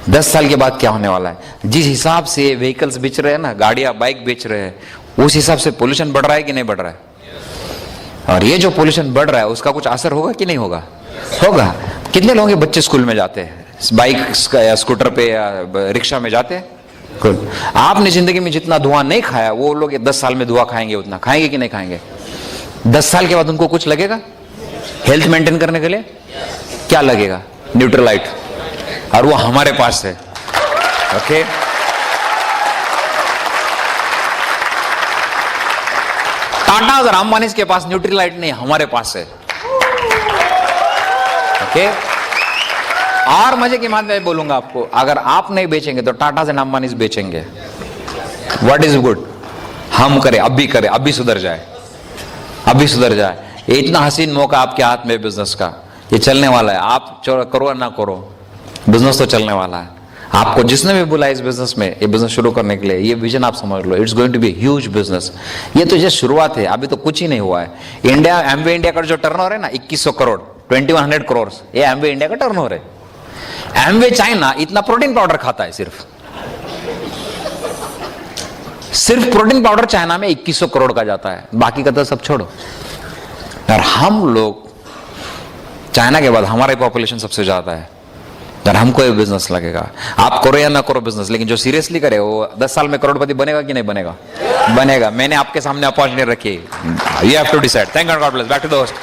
10 साल के बाद क्या होने वाला है। जिस हिसाब से व्हीकल्स बेच रहे हैं ना, गाड़ियां बाइक बेच रहे हैं, उस हिसाब से पोल्यूशन बढ़ रहा है कि नहीं बढ़ रहा है? और ये जो पोल्यूशन बढ़ रहा है उसका कुछ असर होगा कि नहीं होगा? होगा। कितने लोगों के बच्चे स्कूल में जाते हैं, बाइक या स्कूटर पे या रिक्शा में जाते हैं? आपने जिंदगी में जितना धुआं नहीं खाया वो लोग 10 साल में धुआं खाएंगे, उतना खाएंगे कि नहीं खाएंगे? 10 साल के बाद उनको कुछ लगेगा हेल्थ मेंटेन करने के लिए? क्या लगेगा? न्यूट्रलाइट। और वो हमारे पास है। ओके, टाटा और अंबानीज के पास न्यूट्रीलाइट नहीं, हमारे पास है। ओके, और मजे की बात मैं बोलूंगा आपको, अगर आप नहीं बेचेंगे तो टाटा एंड अंबानीज बेचेंगे। व्हाट इज गुड, हम करें, अभी सुधर जाए, अभी सुधर जाए। ये इतना हसीन मौका आपके हाथ में बिजनेस का, ये चलने वाला है। आप करो या ना करो, बिजनेस तो चलने वाला है। आपको जिसने भी बोला इस बिजनेस में, ये बिजनेस शुरू करने के लिए, ये विजन आप समझ लो, it's going to be huge business. ये तो जस्ट शुरुआत है, अभी तो कुछ ही नहीं हुआ है। इंडिया, एमवे इंडिया का जो टर्नओवर है ना 2100 करोड़, 2100 करोड़, ये एमवे इंडिया का टर्नओवर है। एमवे चाइना इतना प्रोटीन पाउडर खाता है, सिर्फ प्रोटीन पाउडर चाइना में 2100 करोड़ का जाता है, बाकी का तो सब छोड़ो। और हम लोग, चाइना के बाद हमारी पॉपुलेशन सबसे ज्यादा है, यार हमको ये बिजनेस लगेगा। आप करो या ना करो बिजनेस, लेकिन जो सीरियसली करे वो 10 साल में करोड़पति बनेगा कि नहीं बनेगा? बनेगा। मैंने आपके सामने अपॉर्चुनिटी रखी है, you have to decide. Thank God, God bless. Back to the host.